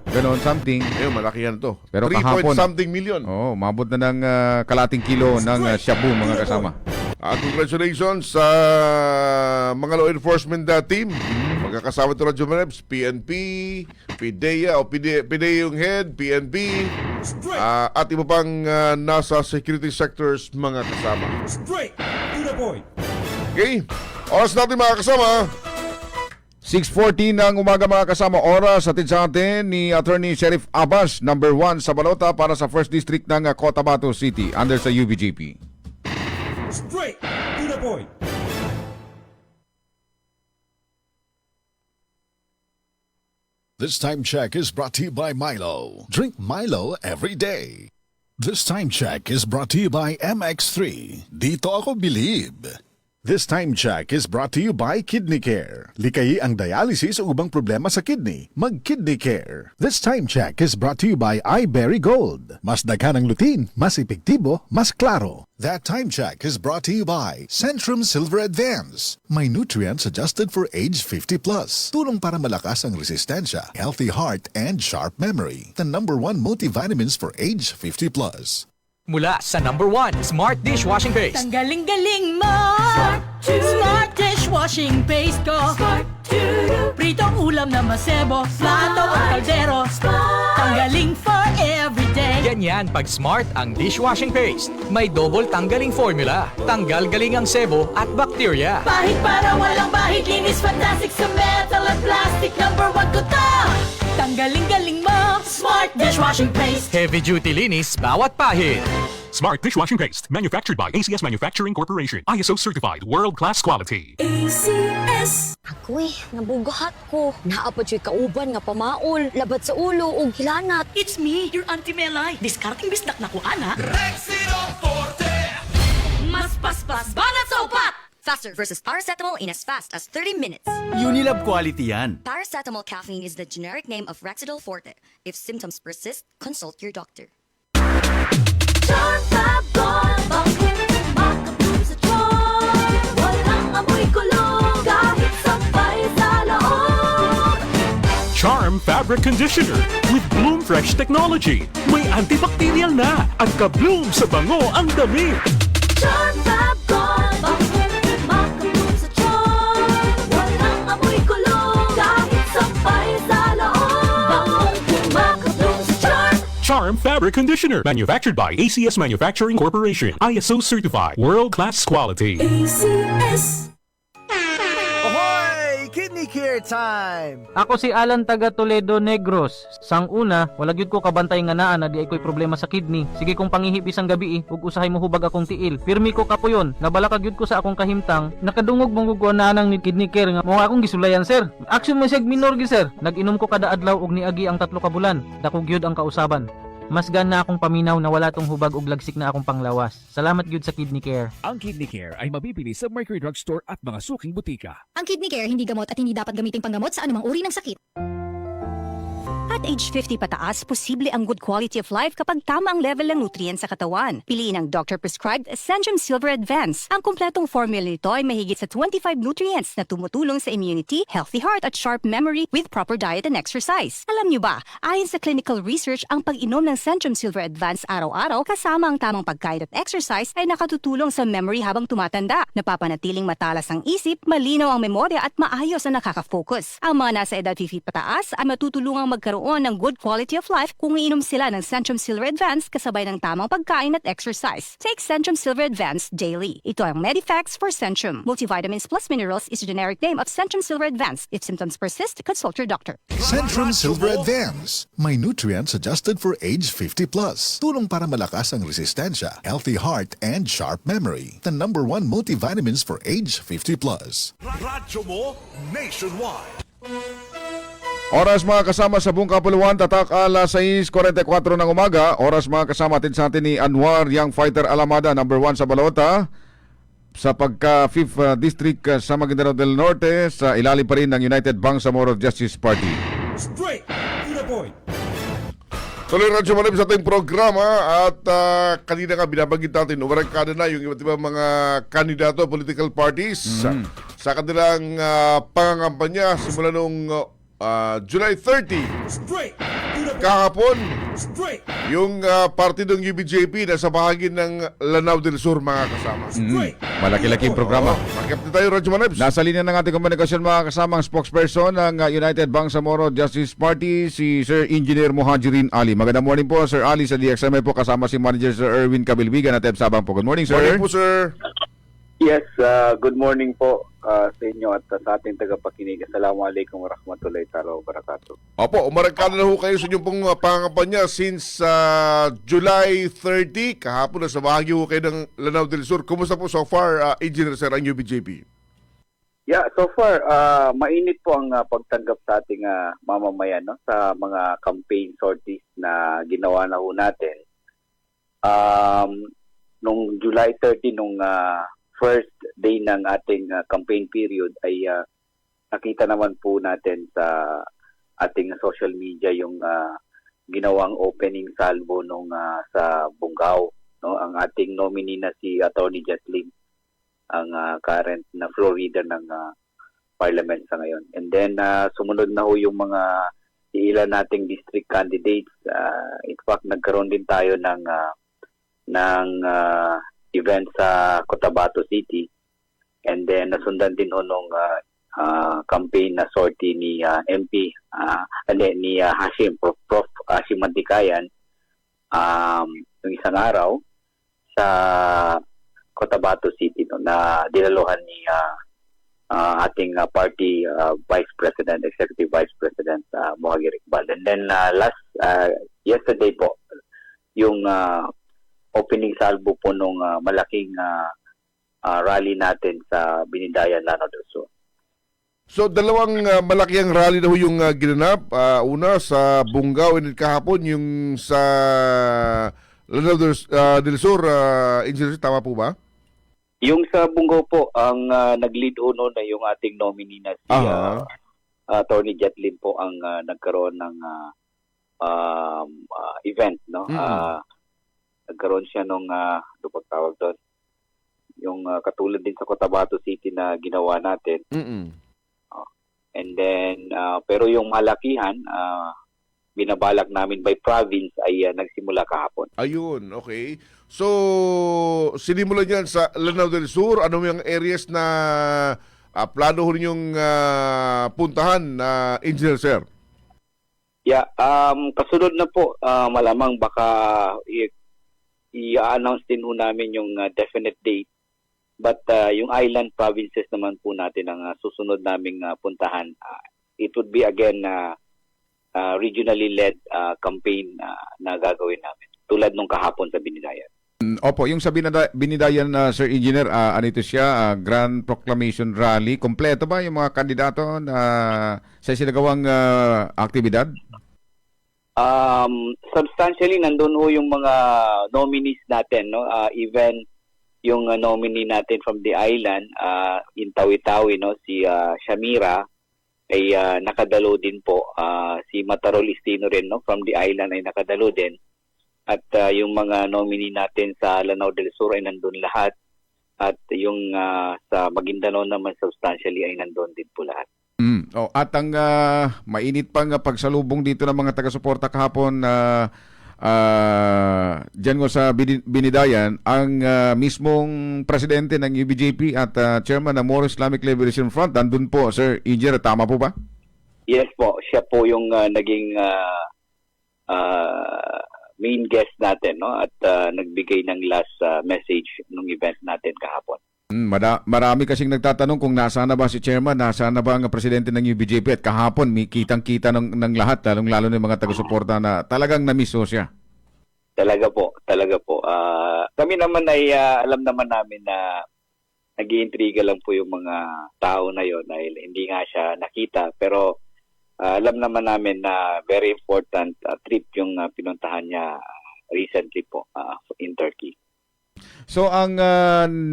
ganoon something. Ayun, malaki yan to. Pero 3 kahapon, point something million. mabot na ng kalating kilo ng shabu, mga kasama. Congratulations sa mga law enforcement team. Magkakasama ito Radyo Manabs, PNP, PDEA, o PDEA yung head, PNP, at iba pang nasa security sectors, mga kasama. Straight to the point. Okay, oras natin mga kasama. 6:40 ng umaga, mga kasama. Oras atid sa atin ni Attorney Sheriff Abbas, number 1 sa balota para sa 1st District ng Cotabato City under sa UVJP. Straight to the point. This time check is brought to you by Milo. Drink Milo every day. This time check is brought to you by MX3. Dito ako believe. This time check is brought to you by Kidney Care. Likayi ang dialysis o ubang problema sa kidney. Mag-Kidney Care. This time check is brought to you by iBerry Gold. Mas daghan ang lutin, mas epektibo, mas klaro. That time check is brought to you by Centrum Silver Advance. May nutrients adjusted for age 50 plus. Tulong para malakas ang resistensya, healthy heart, and sharp memory. The number 1 multivitamins for age 50 plus. Mula sa number 1 Smart Dishwashing Paste. Tanggaling-galing mo! Smart Dishwashing Paste ko! Pritong ulam na masebo, plato at kaldero. Tanggaling for everyday. Ganyan pag Smart ang dishwashing paste. May double tanggaling formula. Tanggal galing ang sebo at bakterya. Pahit para walang bahid, linis fantastic sa metal at plastic. Number 1 ko to! Tanggaling-galing mo, Smart Dishwashing Paste. Heavy duty linis bawat pahid. Smart Dishwashing Paste, manufactured by ACS Manufacturing Corporation. ISO certified, world-class quality. ACS. Ako nabugahat ko. Naapod siya kauban nga pamaol, labat sa ulo ug hilanat. It's me, your Auntie Melay. Discarding bisdak na ko, ana. Rexidol Forte! Mas paspas, banat sa upat! Faster versus paracetamol in as fast as 30 minutes. Unilab quality yan. Paracetamol caffeine is the generic name of Rexidol Forte. If symptoms persist, consult your doctor. Charm Fab Gold, bakit makabloom sa charm? Walang amoy kulong, kahit sabay sa loob. Charm Fabric Conditioner with Bloom Fresh technology. May antibacterial na at ka-bloom sa bango ang damit. Charm Fab Gold, bakit makabloom sa charm? Walang amoy kulong, kahit sabay sa loob. Bangong makabloom sa charm. Charm Fabric Conditioner, manufactured by ACS Manufacturing Corporation. ISO certified, world-class quality. ACS. Ahoy! Kidney Care time! Ako si Alan taga Toledo Negros. Sang una, wala gyud ko kabantay nga naa na di ay ko'y problema sa kidney. Sige kong pangihip isang gabi ug usahay mo hubag akong tiil. Pirmi ko kapuyon, nabalaka gyud ko sa akong kahimtang. Nakadungog mong guguanaan ni Kidney Care nga mo akong gisulayan sir. Action man siya minor gi sir. Nag-inom ko kada adlaw ug niagi ang 3 ka bulan. Dako gyud ang kausaban. Mas na akong paminaw na wala tong hubag ug lagsik na akong panglawas. Salamat gyud sa Kidney Care. Ang Kidney Care ay mabibili sa Mercury Drugstore at mga suking butika. Ang Kidney Care hindi gamot at hindi dapat gamiting panggamot sa anumang uri ng sakit. At age 50 pataas, posible ang good quality of life kapag tama ang level ng nutrients sa katawan. Piliin ang doctor-prescribed Centrum Silver Advance. Ang kumpletong formula nito ay mahigit sa 25 nutrients na tumutulong sa immunity, healthy heart at sharp memory with proper diet and exercise. Alam niyo ba, ayon sa clinical research, ang pag-inom ng Centrum Silver Advance araw-araw kasama ang tamang pagkain at exercise ay nakatutulong sa memory habang tumatanda. Napapanatiling matalas ang isip, malinaw ang memorya at maayos ang nakaka-focus. Ang mga nasa edad 50 pataas ay matutulungang magkaroon ng good quality of life kung iinom sila ng Centrum Silver Advance kasabay ng tamang pagkain at exercise. Take Centrum Silver Advance daily. Ito ang Medifax for Centrum. Multivitamins plus minerals is a generic name of Centrum Silver Advance. If symptoms persist, consult your doctor. Centrum Silver Advance. May nutrients adjusted for age 50 plus. Tulong para malakas ang resistensya, healthy heart, and sharp memory. The #1 multivitamins for age 50 plus. Radyo mo nationwide. Oras mga kasama sa buong kapuluan, tatak alas 6:44 ng umaga. Oras mga kasama atin sa atin ni Anwar Young Fighter Alamada, number 1 sa balota. Sa pagka 5th District sa Maguindanao del Norte, sa ilalim pa rin ng United Bangsamoro Justice Party. Straight to the point. Tuloy Radyo Manib sa ating programa at kanina nga binabanggit natin, umarangkada na yung iba't ibang mga kandidato, political parties sa kanilang pangangampanya simula nung July 30. Kahapon, yung partidong UBJP na sa bahagi ng Lanao del Sur mga kasama. Malaki-laking programa. Makapit tayo Radyo Manibs. Nasa linya ng ating komunikasyon mga kasama ang spokesperson ng United Bangsamoro Justice Party, si Sir Engineer Muhajirin Ali. Magandang morning po Sir Ali, sa DXMA po kasama si Manager Sir Erwin Cabilbigan at Eb Sabang po. Good morning sir. Morning po sir. Yes, good morning po sa inyo at sa ating tagapakinig. Assalamualaikum warahmatullahi wabarakatuh. Opo, umarangkada na ho kayo sa inyong pong pangangampanya since July 30. Kahapon na sa bahagi ho kayo ng Lanao del Sur. Kumusta po so far, Engineer Sir, ang UBJP? Yeah, so far, mainit po ang pagtanggap sa ating mamamayan sa mga campaign sorties na ginawa na ho natin. Nung July 30, nung first day ng ating campaign period ay nakita naman po natin sa ating social media yung ginawang opening salvo nung sa Bungao, ang ating nominee na si Attorney Jetlyn, ang current na floor leader ng parliament sa ngayon. And then sumunod na ho yung mga ilan nating district candidates. In fact, nagkaroon din tayo ng event sa Cotabato City, and then nasundan din ho nung campaign na sortie ni MP ni Hashim, Prof. Hashim Mantikayan yung isang araw sa Cotabato City no, na dinaluhan ni ating party Vice President, Executive Vice President Mohagir Iqbal. And then yesterday po, yung opening salvo po nung malaking rally natin sa Binidayan, Lanao del Sur. So dalawang malaki ang rally na ho yung ginanap. Una sa Bungao and kahapon yung sa Lanao del Sur, Engineer, tama po ba? Yung sa Bungao po, ang nag-lead noon na yung ating nominee na si Attorney Jetlin po ang nagkaroon ng event, no? Nagkaroon siya nung tawag doon, yung katulad din sa Cotabato City na ginawa natin. And then, pero yung malakihan, binabalak namin by province ay nagsimula kahapon. Ayun, okay. So, sinimulan yan sa Lanao del Sur. Ano yung areas na plano ho ninyong puntahan, Engineer Sir? Yeah, kasunod na po, malamang baka i-announce din ho namin yung definite date. But yung island provinces naman po natin ang susunod naming puntahan. It would be again regionally led campaign na gagawin namin. Tulad nung kahapon sa Binidayan. Opo, yung sa Binidayan, Sir Engineer, ano ito siya, Grand Proclamation Rally. Kompleto ba yung mga kandidato na sa sinagawang aktibidad? Substantially, nandun ho yung mga nominees natin, no? Even yung nominee natin from the island, in Tawi-Tawi, no? Si Shamira, ay nakadalo din po. Si Matarol Istino rin, no? From the island ay nakadalo din. At yung mga nominee natin sa Lanao del Sur ay nandun lahat. At yung sa Maguindanao naman substantially ay nandun din po lahat. At ang mainit pang pagsalubong dito ng mga taga-suporta kahapon dyan ko sa Binidayan, ang mismong presidente ng UBJP at chairman ng Moro Islamic Liberation Front, nandun po, Sir Engineer, tama po ba? Yes po, siya po yung naging main guest natin, no? At nagbigay ng last message nung event natin kahapon. Marami kasing nagtatanong kung nasaan na ba si chairman, nasaan na ba ang presidente ng UBJP, at kahapon may kitang-kita ng lahat, lalong-lalo ng mga taga-suporta na talagang na-miss siya. Talaga po. Kami naman ay alam naman namin na nag-iintriga lang po yung mga tao na yon dahil hindi nga siya nakita, pero alam naman namin na very important trip yung pinuntahan niya recently po in Turkey. So ang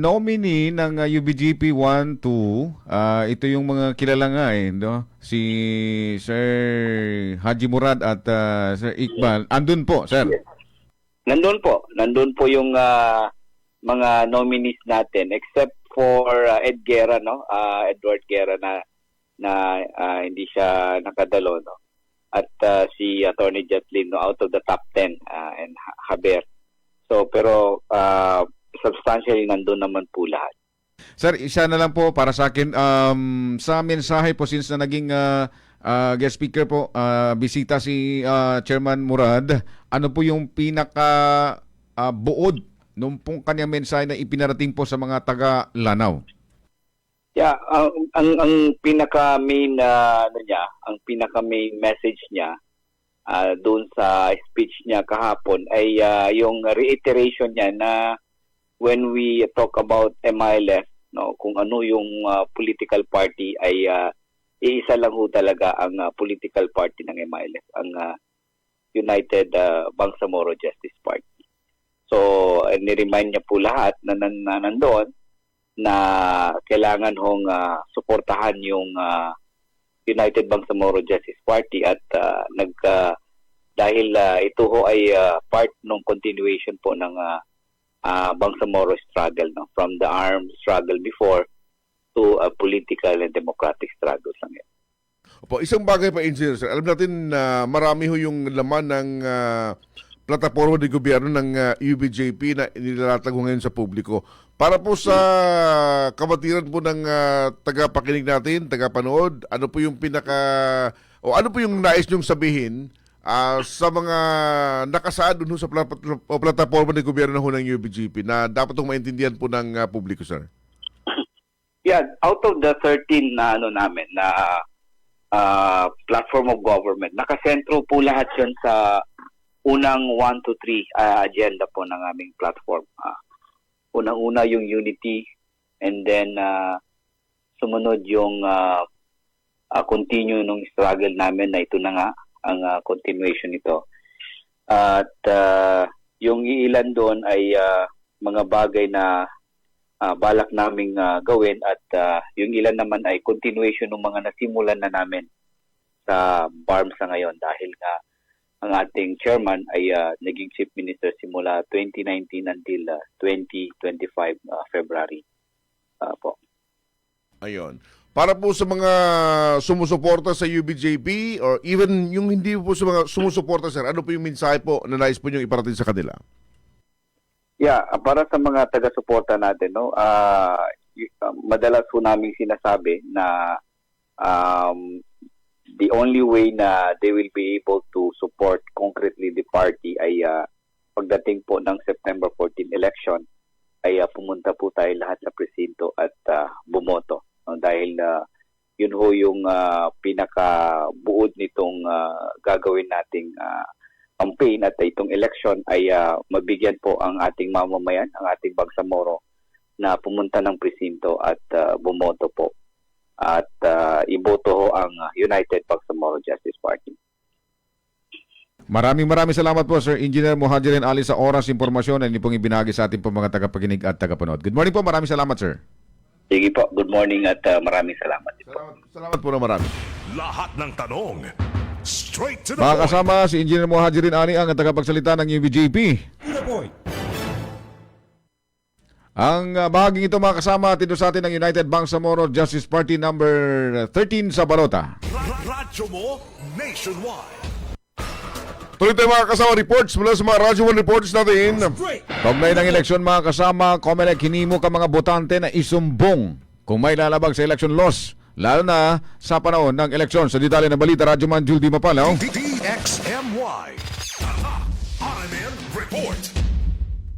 nominee ng UBGP 1-2, ito yung mga kilala nga no? Si Sir Haji Murad at Sir Iqbal. Andun po, Sir. Yes. Nandun po yung mga nominees natin except for Ed Guerra, no? Edward Guerra na hindi siya nakadalo, no? At si Attorney Jetlin, no, out of the top 10 and Haber. So, pero substantially nandun naman po lahat. Sir, isa na lang po para sa akin, sa mensahe po, since na naging guest speaker po, bisita si Chairman Murad, ano po yung pinaka buod nung pong kanyang mensahe na ipinarating po sa mga taga Lanao? Yeah, ang pinaka main ang pinaka main message niya doon sa speech niya kahapon ay yung reiteration niya na when we talk about MILF, no, kung ano yung political party ay iisa lang ho talaga ang political party ng MILF, ang United Bangsamoro Justice Party. So, ni-remind niya po lahat na nandoon na kailangan hong suportahan yung United Bangsamoro Justice Party at dahil ito ho ay part ng continuation po ng Bangsamoro struggle, no, from the armed struggle before to a political and democratic struggle lang yan. Opo, isang bagay pa, Engineer, sir. Alam natin na marami ho yung laman ng plataforma ng gobyerno ng UBJP na inilatag ngayon sa publiko. Para po sa kabatiran po ng tagapakinig natin, tagapanood, ano po yung ano po yung nais nyong sabihin sa mga nakasaad dun ho sa plataforma ng gobyerno ho ng UBGP na dapat itong maintindihan po ng publiko, sir? Yeah, out of the 13 na namin na platform of government, nakasentro po lahat 'yon sa unang 1 to 3 agenda po ng aming platform. Unang-una yung unity, and then sumunod yung continue nung struggle namin na ito na nga ang continuation nito. At yung iilan doon ay mga bagay na balak naming gawin, at yung ilan naman ay continuation ng mga nasimulan na namin sa BARM sa ngayon, dahil nga ang ating chairman ay naging chief minister simula 2019 until 2025 February po. Ayun. Para po sa mga sumusuporta sa UBJP or even yung hindi po sa mga sumusuporta, sir, ano po yung mensahe po na nais po nyo iparating sa kanila? Yeah, para sa mga taga-suporta natin, no, madalas po namin sinasabi na the only way na they will be able to support concretely the party ay pagdating po ng September 14 election ay pumunta po tayo lahat sa presinto at bumoto. Dahil yun ho yung pinakabuod nitong gagawin nating campaign, at itong election ay mabigyan po ang ating mamamayan, ang ating Bangsamoro, na pumunta ng presinto at bumoto po. At iboto ho ang United Bangsamoro Justice Party. Maraming salamat po, Sir Engineer Muhajirin Ali, sa oras, impormasyon na inyo pong ibinahagi sa ating po mga tagapakinig at tagapanood. Good morning po, maraming salamat, sir. Sige po, good morning at maraming salamat. Salamat po na marami. Lahat ng tanong, straight to the Mga point. kasama, si Engineer Muhajirin Ali ang tagapagsalita ng UBJP. To the point. Ang bahaging ito, mga kasama, tito sa atin ng United Bangsamoro Justice Party number 13 sa Balota. Radyo mo nationwide. Tuloy tayo mga kasama reports mula sa mga Radyo 1 reports natin. Kaugnay ng eleksyon, mga kasama, COMELEC hinimo ka mga botante na isumbong kung may lalabag sa election laws, lalo na sa panahon ng eleksyon. Sa detalye ng balita, Radyo Man Jules Di Mapalaw. DXMY. RMN Report.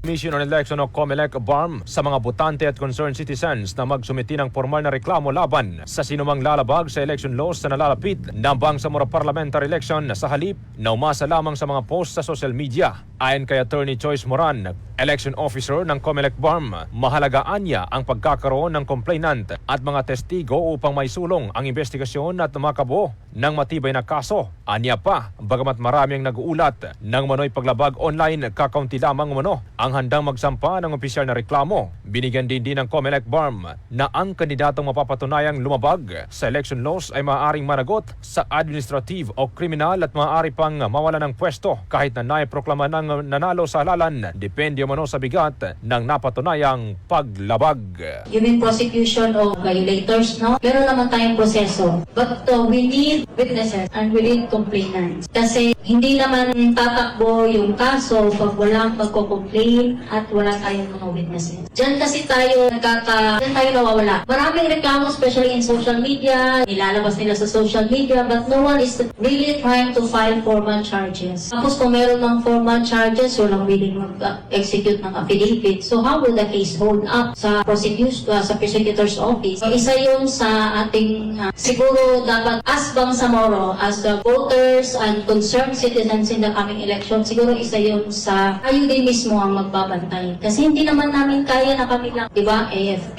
Commission on Election o COMELEC BARM sa mga botante at concerned citizens na magsumiti ng formal na reklamo laban sa sinumang lalabag sa election laws na nalalapit ng Bangsamoro Parliamentary Election sa halip na umasa lamang sa mga post sa social media. Ayon kay Attorney Joyce Moran, election officer ng COMELEC BARM, mahalagaan niya ang pagkakaroon ng complainant at mga testigo upang maisulong ang investigasyon at makabuo ng matibay na kaso. Anya pa, bagamat marami ang nag-uulat ng manoy paglabag online, kakaunti lamang umano ang handang magsampa ng opisyal na reklamo. Binigyan din ng COMELEC BARM na ang kandidatong mapapatunayang lumabag sa election laws ay maaaring managot sa administrative o kriminal at maaari pang mawala ng pwesto kahit na naiproklama ng nanalo sa halalan, depende umano sa bigat ng napatunayang paglabag. You mean prosecution of violators, no? Meron naman tayong proseso. But we need witnesses and we need complainants. Kasi hindi naman tatakbo yung kaso pag walang magko-complain at wala tayong mga witnesses. Diyan kasi tayo diyan tayo nawawala. Maraming reklamo, especially in social media, nilalabas nila sa social media, but no one is really trying to file formal charges. Tapos kung meron ng formal charges, walang willing mag-execute ng affidavit. So how will the case hold up sa prosecutor's office? So, isa yun sa ating siguro dapat as Bangsamoro, as the voters and concerned citizens in the coming election, siguro isa yun sa kayo din mismo ang magbabantay. Kasi hindi naman namin kaya na kami lang, di ba, AFP.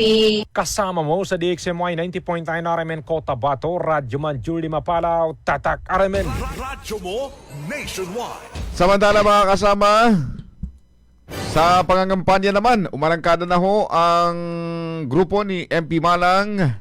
Kasama mo sa DXMY 90.9 RMN Cotabato, Radyo Man Julie Mapalaw, Tatak RMN. Radyo mo nationwide. Samantala, mga kasama, sa pangangampanya naman, umarangkada na ho ang grupo ni MP Malang,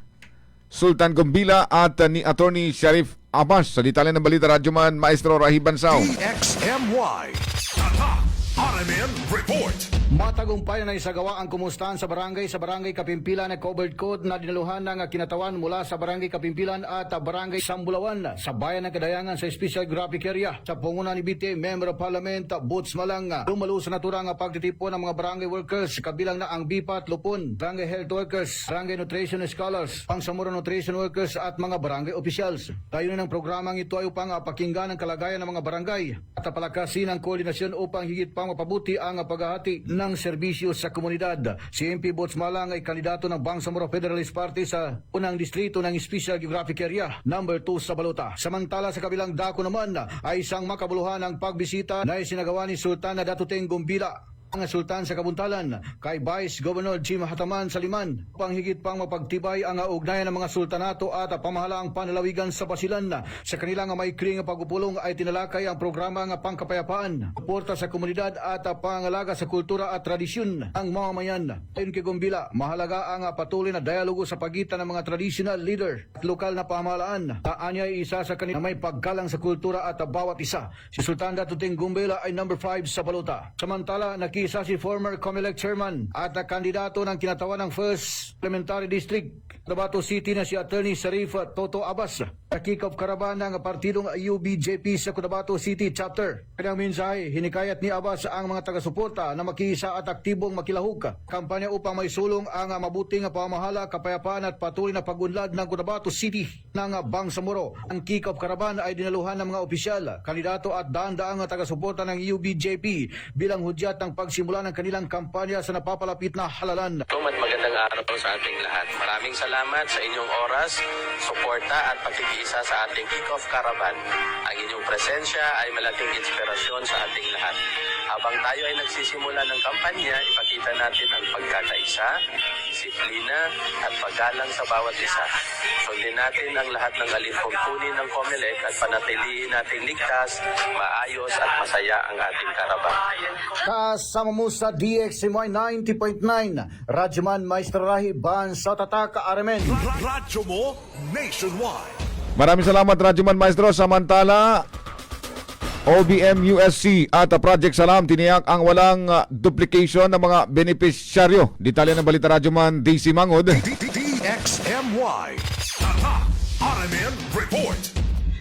Sultan Gombila at ni Attorney Sharif Abbas. Sa detalye ng balita, Radyo Man, Maestro Rahi Bansao. DXMY. Tatak RMN Report. Matagumpay na isagawa ang kumustahan sa barangay Kapimpilan na covered code na dinaluhan ng kinatawan mula sa barangay Kapimpilan at barangay Sambulawan sa bayan ng Kadayangan sa Special Geographic Area. Sa punguna ni BTA Member of Parliament Boots Malang, lumalo sa naturang pagtitipon ng mga barangay workers kabilang na ang BIPAT, Lupon, barangay health workers, barangay nutrition scholars, Bangsamoro nutrition workers at mga barangay officials. Layunin ng programang ito ay upang pakinggan ang kalagayan ng mga barangay at palakasin ang koordinasyon upang higit pang mapabuti ang paghahati ng serbisyo sa komunidad. Si MP Boots Malang ay kandidato ng Bangsamoro Federalist Party sa unang distrito ng Special Geographic Area, number 2 sa Balota. Samantala sa kabilang dako naman ay isang makabuluhan ang pagbisita na isinagawa ni Sultan Datuteng Gumbila ang Sultan sa Kabuntalan kay Vice Governor Jim Hataman Saliman upang higit pang mapagtibay ang ugnayan ng mga sultanato at pamahalaang panlalawigan sa Basilan. Sa kanilang maikling pagpupulong ay tinalakay ang programa ng pangkapayapaan, suporta sa komunidad at pangalaga sa kultura at tradisyon ng mamamayan. Ayon kay Gumbila, mahalaga ang patuloy na dialogo sa pagitan ng mga traditional leader at lokal na pamahalaan. Anya ay isa sa kanila na may paggalang sa kultura at bawat isa. Si Sultan Datuteng Gumbila ay number 5 sa Balota. Samantala, isa si former COMELEC chairman at kandidato ng kinatawan ng 1st Parliamentary District Cotabato City na si Attorney Sharif Toto Abbas. Kick-off karaban ng partidong UBJP sa Cotabato City Chapter. Kanyang mensahe, hinikayat ni Abbas ang mga taga-suporta na makiisa at aktibong makilahok kampanya upang maisulong ang mabuting pamahala, kapayapaan at patuloy na pagunlad ng Cotabato City ng Bangsamoro. Ang kick-off karaban ay dinaluhan ng mga opisyal, kandidato at daan-daang taga-suporta ng UBJP bilang hudyat ng pagsimula ng kanilang kampanya sa napapalapit na halalan. Magandang araw sa ating lahat. Maraming salamat sa inyong oras, suporta at pakikiisa sa ating kick-off caravan. Ang inyong presensya ay malaking inspirasyon sa ating lahat. Habang tayo ay nagsisimula ng kampanya, ipakita natin ang pagkakaisa, disiplina at paggalang sa bawat isa. Sundin natin ang lahat ng alimpungkunin ng COMELEC at panatilihin natin ligtas, maayos at masaya ang ating karaban. Kasama mo sa DXMY 90.9, Radyoman Maestrahi Ban sa Tataka Aramen. Radyo mo nationwide. Maraming salamat Radyoman Maestro. Samantala, OBM USC at Project Salam tiniyak ang walang duplication ng mga benepisyaryo. Detalye ng balita Radyoman DC Mangod. DXMY RMN Report.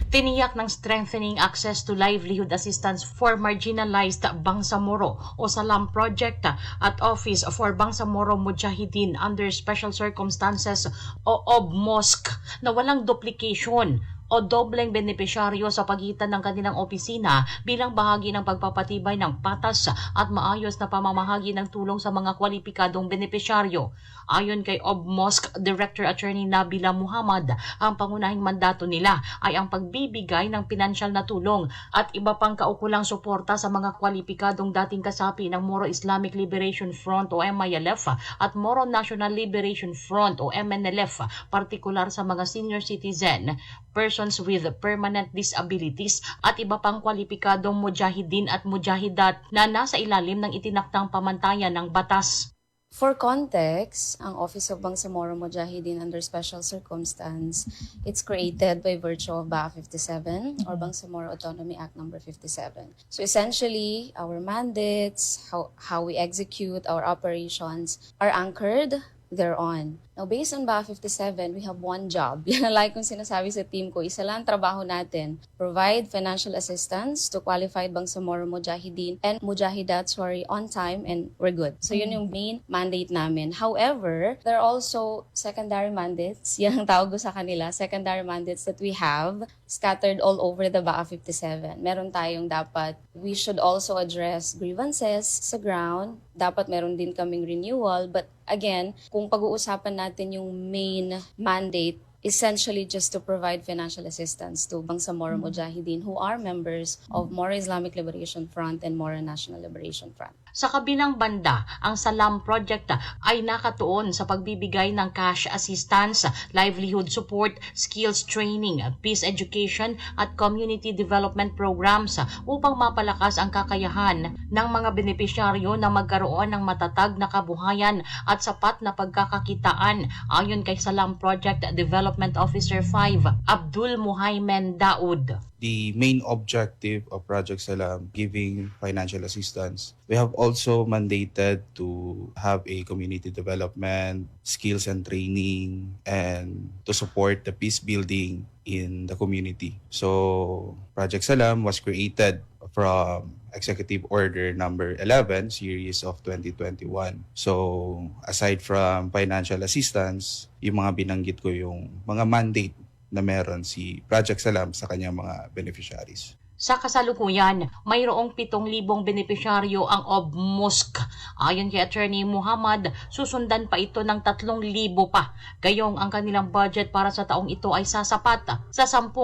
Tiniyak ng strengthening access to livelihood assistance for marginalized Bangsamoro o Salam Project at Office for Bangsamoro Mujahideen under Special Circumstances o OBMOSC na walang duplication o dobleng benepisyaryo sa pagitan ng kanilang opisina bilang bahagi ng pagpapatibay ng patas at maayos na pamamahagi ng tulong sa mga kwalipikadong benepisyaryo. Ayon kay OBMOSC Director Attorney Nabila Muhammad, ang pangunahing mandato nila ay ang pagbibigay ng pinansyal na tulong at iba pang kaukulang suporta sa mga kwalipikadong dating kasapi ng Moro Islamic Liberation Front o MILF at Moro National Liberation Front o MNLF, partikular sa mga senior citizen, persons with permanent disabilities at iba pang kwalipikadong mujahidin at mujahidat na nasa ilalim ng itinaktang pamantayan ng batas. For context, ang Office of Bangsamoro Mujahideen under Special Circumstance, it's created by virtue of BA 57 or Bangsamoro Autonomy Act number 57. So essentially, our mandates, how we execute our operations are anchored thereon. Now, based on BA 57, we have one job. Yan ang like kong sinasabi sa team ko, isa lang trabaho natin. Provide financial assistance to qualified Bangsamoro Mujahideen and Mujahidats who are on time and we're good. So, yun yung main mandate namin. However, there are also secondary mandates. Yan ang tawag ko sa kanila. Secondary mandates that we have scattered all over the BA 57. Meron tayong dapat, we should also address grievances sa ground. Dapat meron din kaming renewal. But again, kung pag-uusapan natin yung main mandate, essentially just to provide financial assistance to Bangsamoro Mujahideen who are members of Moro Islamic Liberation Front and Moro National Liberation Front. Sa kabilang banda, ang Salam Project ay nakatuon sa pagbibigay ng cash assistance, livelihood support, skills training, peace education at community development programs upang mapalakas ang kakayahan ng mga benepisyaryo na magkaroon ng matatag na kabuhayan at sapat na pagkakakitaan. Ayon kay Salam Project Development Officer 5, Abdul Muhaymen Daud. The main objective of Project Salam, giving financial assistance. We have also mandated to have a community development, skills and training, and to support the peace building in the community. So Project Salam was created from Executive Order number 11 series of 2021. So aside from financial assistance, yung mga binanggit ko yung mga mandate na meron si Project Salam sa kanyang mga beneficiaries. Sa kasalukuyan, mayroong 7,000 benepisyaryo ang OBMOSC. Ayon kay Attorney Muhammad, susundan pa ito ng 3,000 pa. Gayong ang kanilang budget para sa taong ito ay sasapat sa 10,000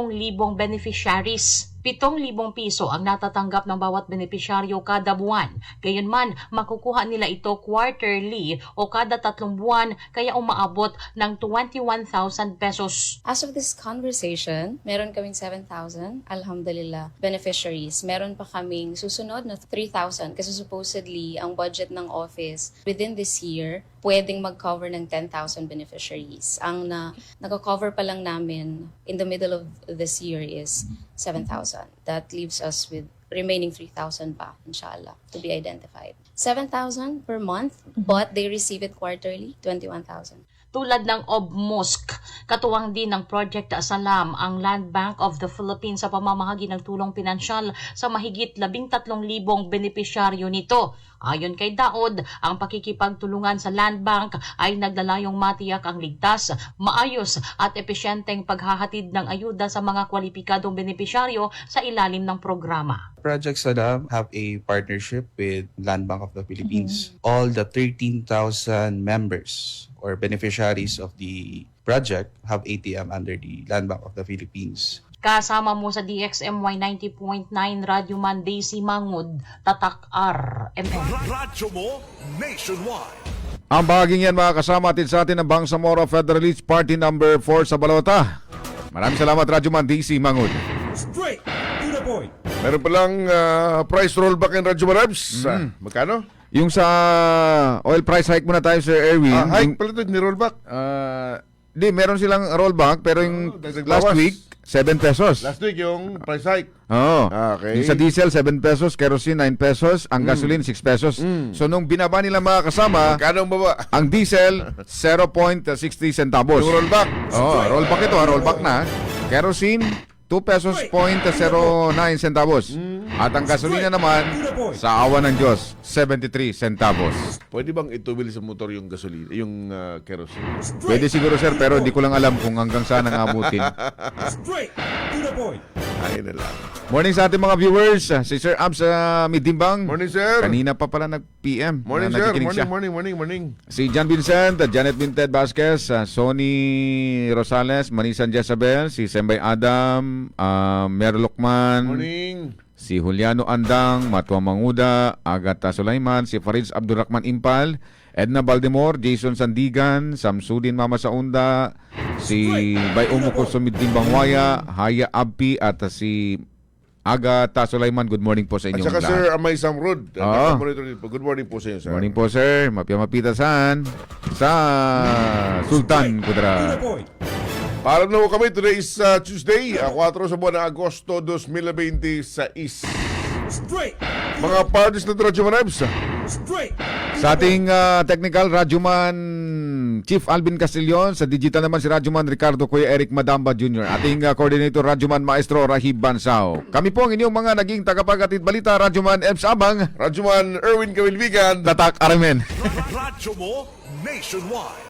beneficiaries. 7,000 piso ang natatanggap ng bawat benepisyaryo kada buwan. Gayunman, makukuha nila ito quarterly o kada 3 buwan, kaya umaabot ng 21,000 pesos. As of this conversation, meron kaming 7,000, alhamdulillah, beneficiaries. Meron pa kaming susunod na 3,000 kasi supposedly ang budget ng office within this year pwedeng mag-cover ng 10,000 beneficiaries. Ang nag-cover pa lang namin in the middle of this year is 7,000. That leaves us with remaining 3,000 pa, inshallah, to be identified. 7,000 per month, but they receive it quarterly, 21,000. Tulad ng OBMOSC, katuwang din ng Project Salam ang Land Bank of the Philippines sa pamamahagi ng tulong pinansyal sa mahigit 13,000 benepisyaryo nito. Ayon kay Daod, ang pakikipagtulungan sa Land Bank ay naglalayong matiyak ang ligtas, maayos at epesyenteng paghahatid ng ayuda sa mga kwalipikadong benepisyaryo sa ilalim ng programa. Project Salam have a partnership with Land Bank of the Philippines. All the 13,000 members or beneficiaries of the project have ATM under the Land Bank of the Philippines. Kasama mo sa DXMY 90.9 Radyoman Daisy Mangud, Tatak RMN. Radyo mo nationwide. Ang bahaging yan mga kasama atin sa atin ng Bangsamoro Federalist Party number 4 sa Balota. Maraming salamat Radyo Man DC Mangud. Straight to the point. Meron palang price rollback in Radyo Marabs. Magkano? Yung sa oil price hike muna tayo Sir Erwin. Hike pala ito, ni-rollback. Di, meron silang rollback pero yung last week 7 pesos. Last week yung price hike. Oo. Okay. Yung sa diesel 7 pesos, kerosene 9 pesos, ang gasoline 6 pesos. So nung binaba nila mga kasama, magkano ang baba? Ang diesel 0.60 centavos. Yung rollback. Rollback ito, rollback na. Kerosene 2 pesos .09 centavos. At ang gasolina naman, sa awa ng Diyos, 73 centavos. Pwede bang itubil sa motor yung gasolina, yung kerosene? Pwede siguro sir, pero di ko lang alam kung hanggang saan ang abutin. Straight to the point. Ayun na lang. Morning sa ating mga viewers. Si Sir Abs sa Midimbang. Morning sir. Kanina pa pala nag-PM. Morning sir. Morning. Si John Vincent, Janet Vinted Vasquez, Sonny Rosales, Manisan Jezabel, si Sembay Adam, Mer Lokman. Morning. Si Juliano Andang, Matwa Manguda, Agata Sulaiman, si Farid Abdurrahman Impal, Edna Baldemor, Jason Sandigan, Samsudin Mama Saunda, si Bay Umuko Sumidimbang Waya, Haya Abpi, at si Agata Sulaiman. Good morning po sa inyong lahat. At saka Sir Amay Samrod. Good morning po sa inyo sir. Morning po sir. Mapiyamapitasan sa Sultan Kudra. Paalam na po kami. Today is Tuesday, 4 sa buwan ng Agosto 2026. Mga parties na Radyo Manabs. Sa ating technical, Radyoman Chief Alvin Castillon. Sa digital naman si Radyoman Ricardo Kuya Eric Madamba Jr. Ating coordinator Radyoman Maestro Rahib Bansao. Kami po ang inyong mga naging tagapaghatid balita, Radyoman Ems Abang, Radyoman Erwin Kawilvigan, Tatak RMN. Radyo mo nationwide.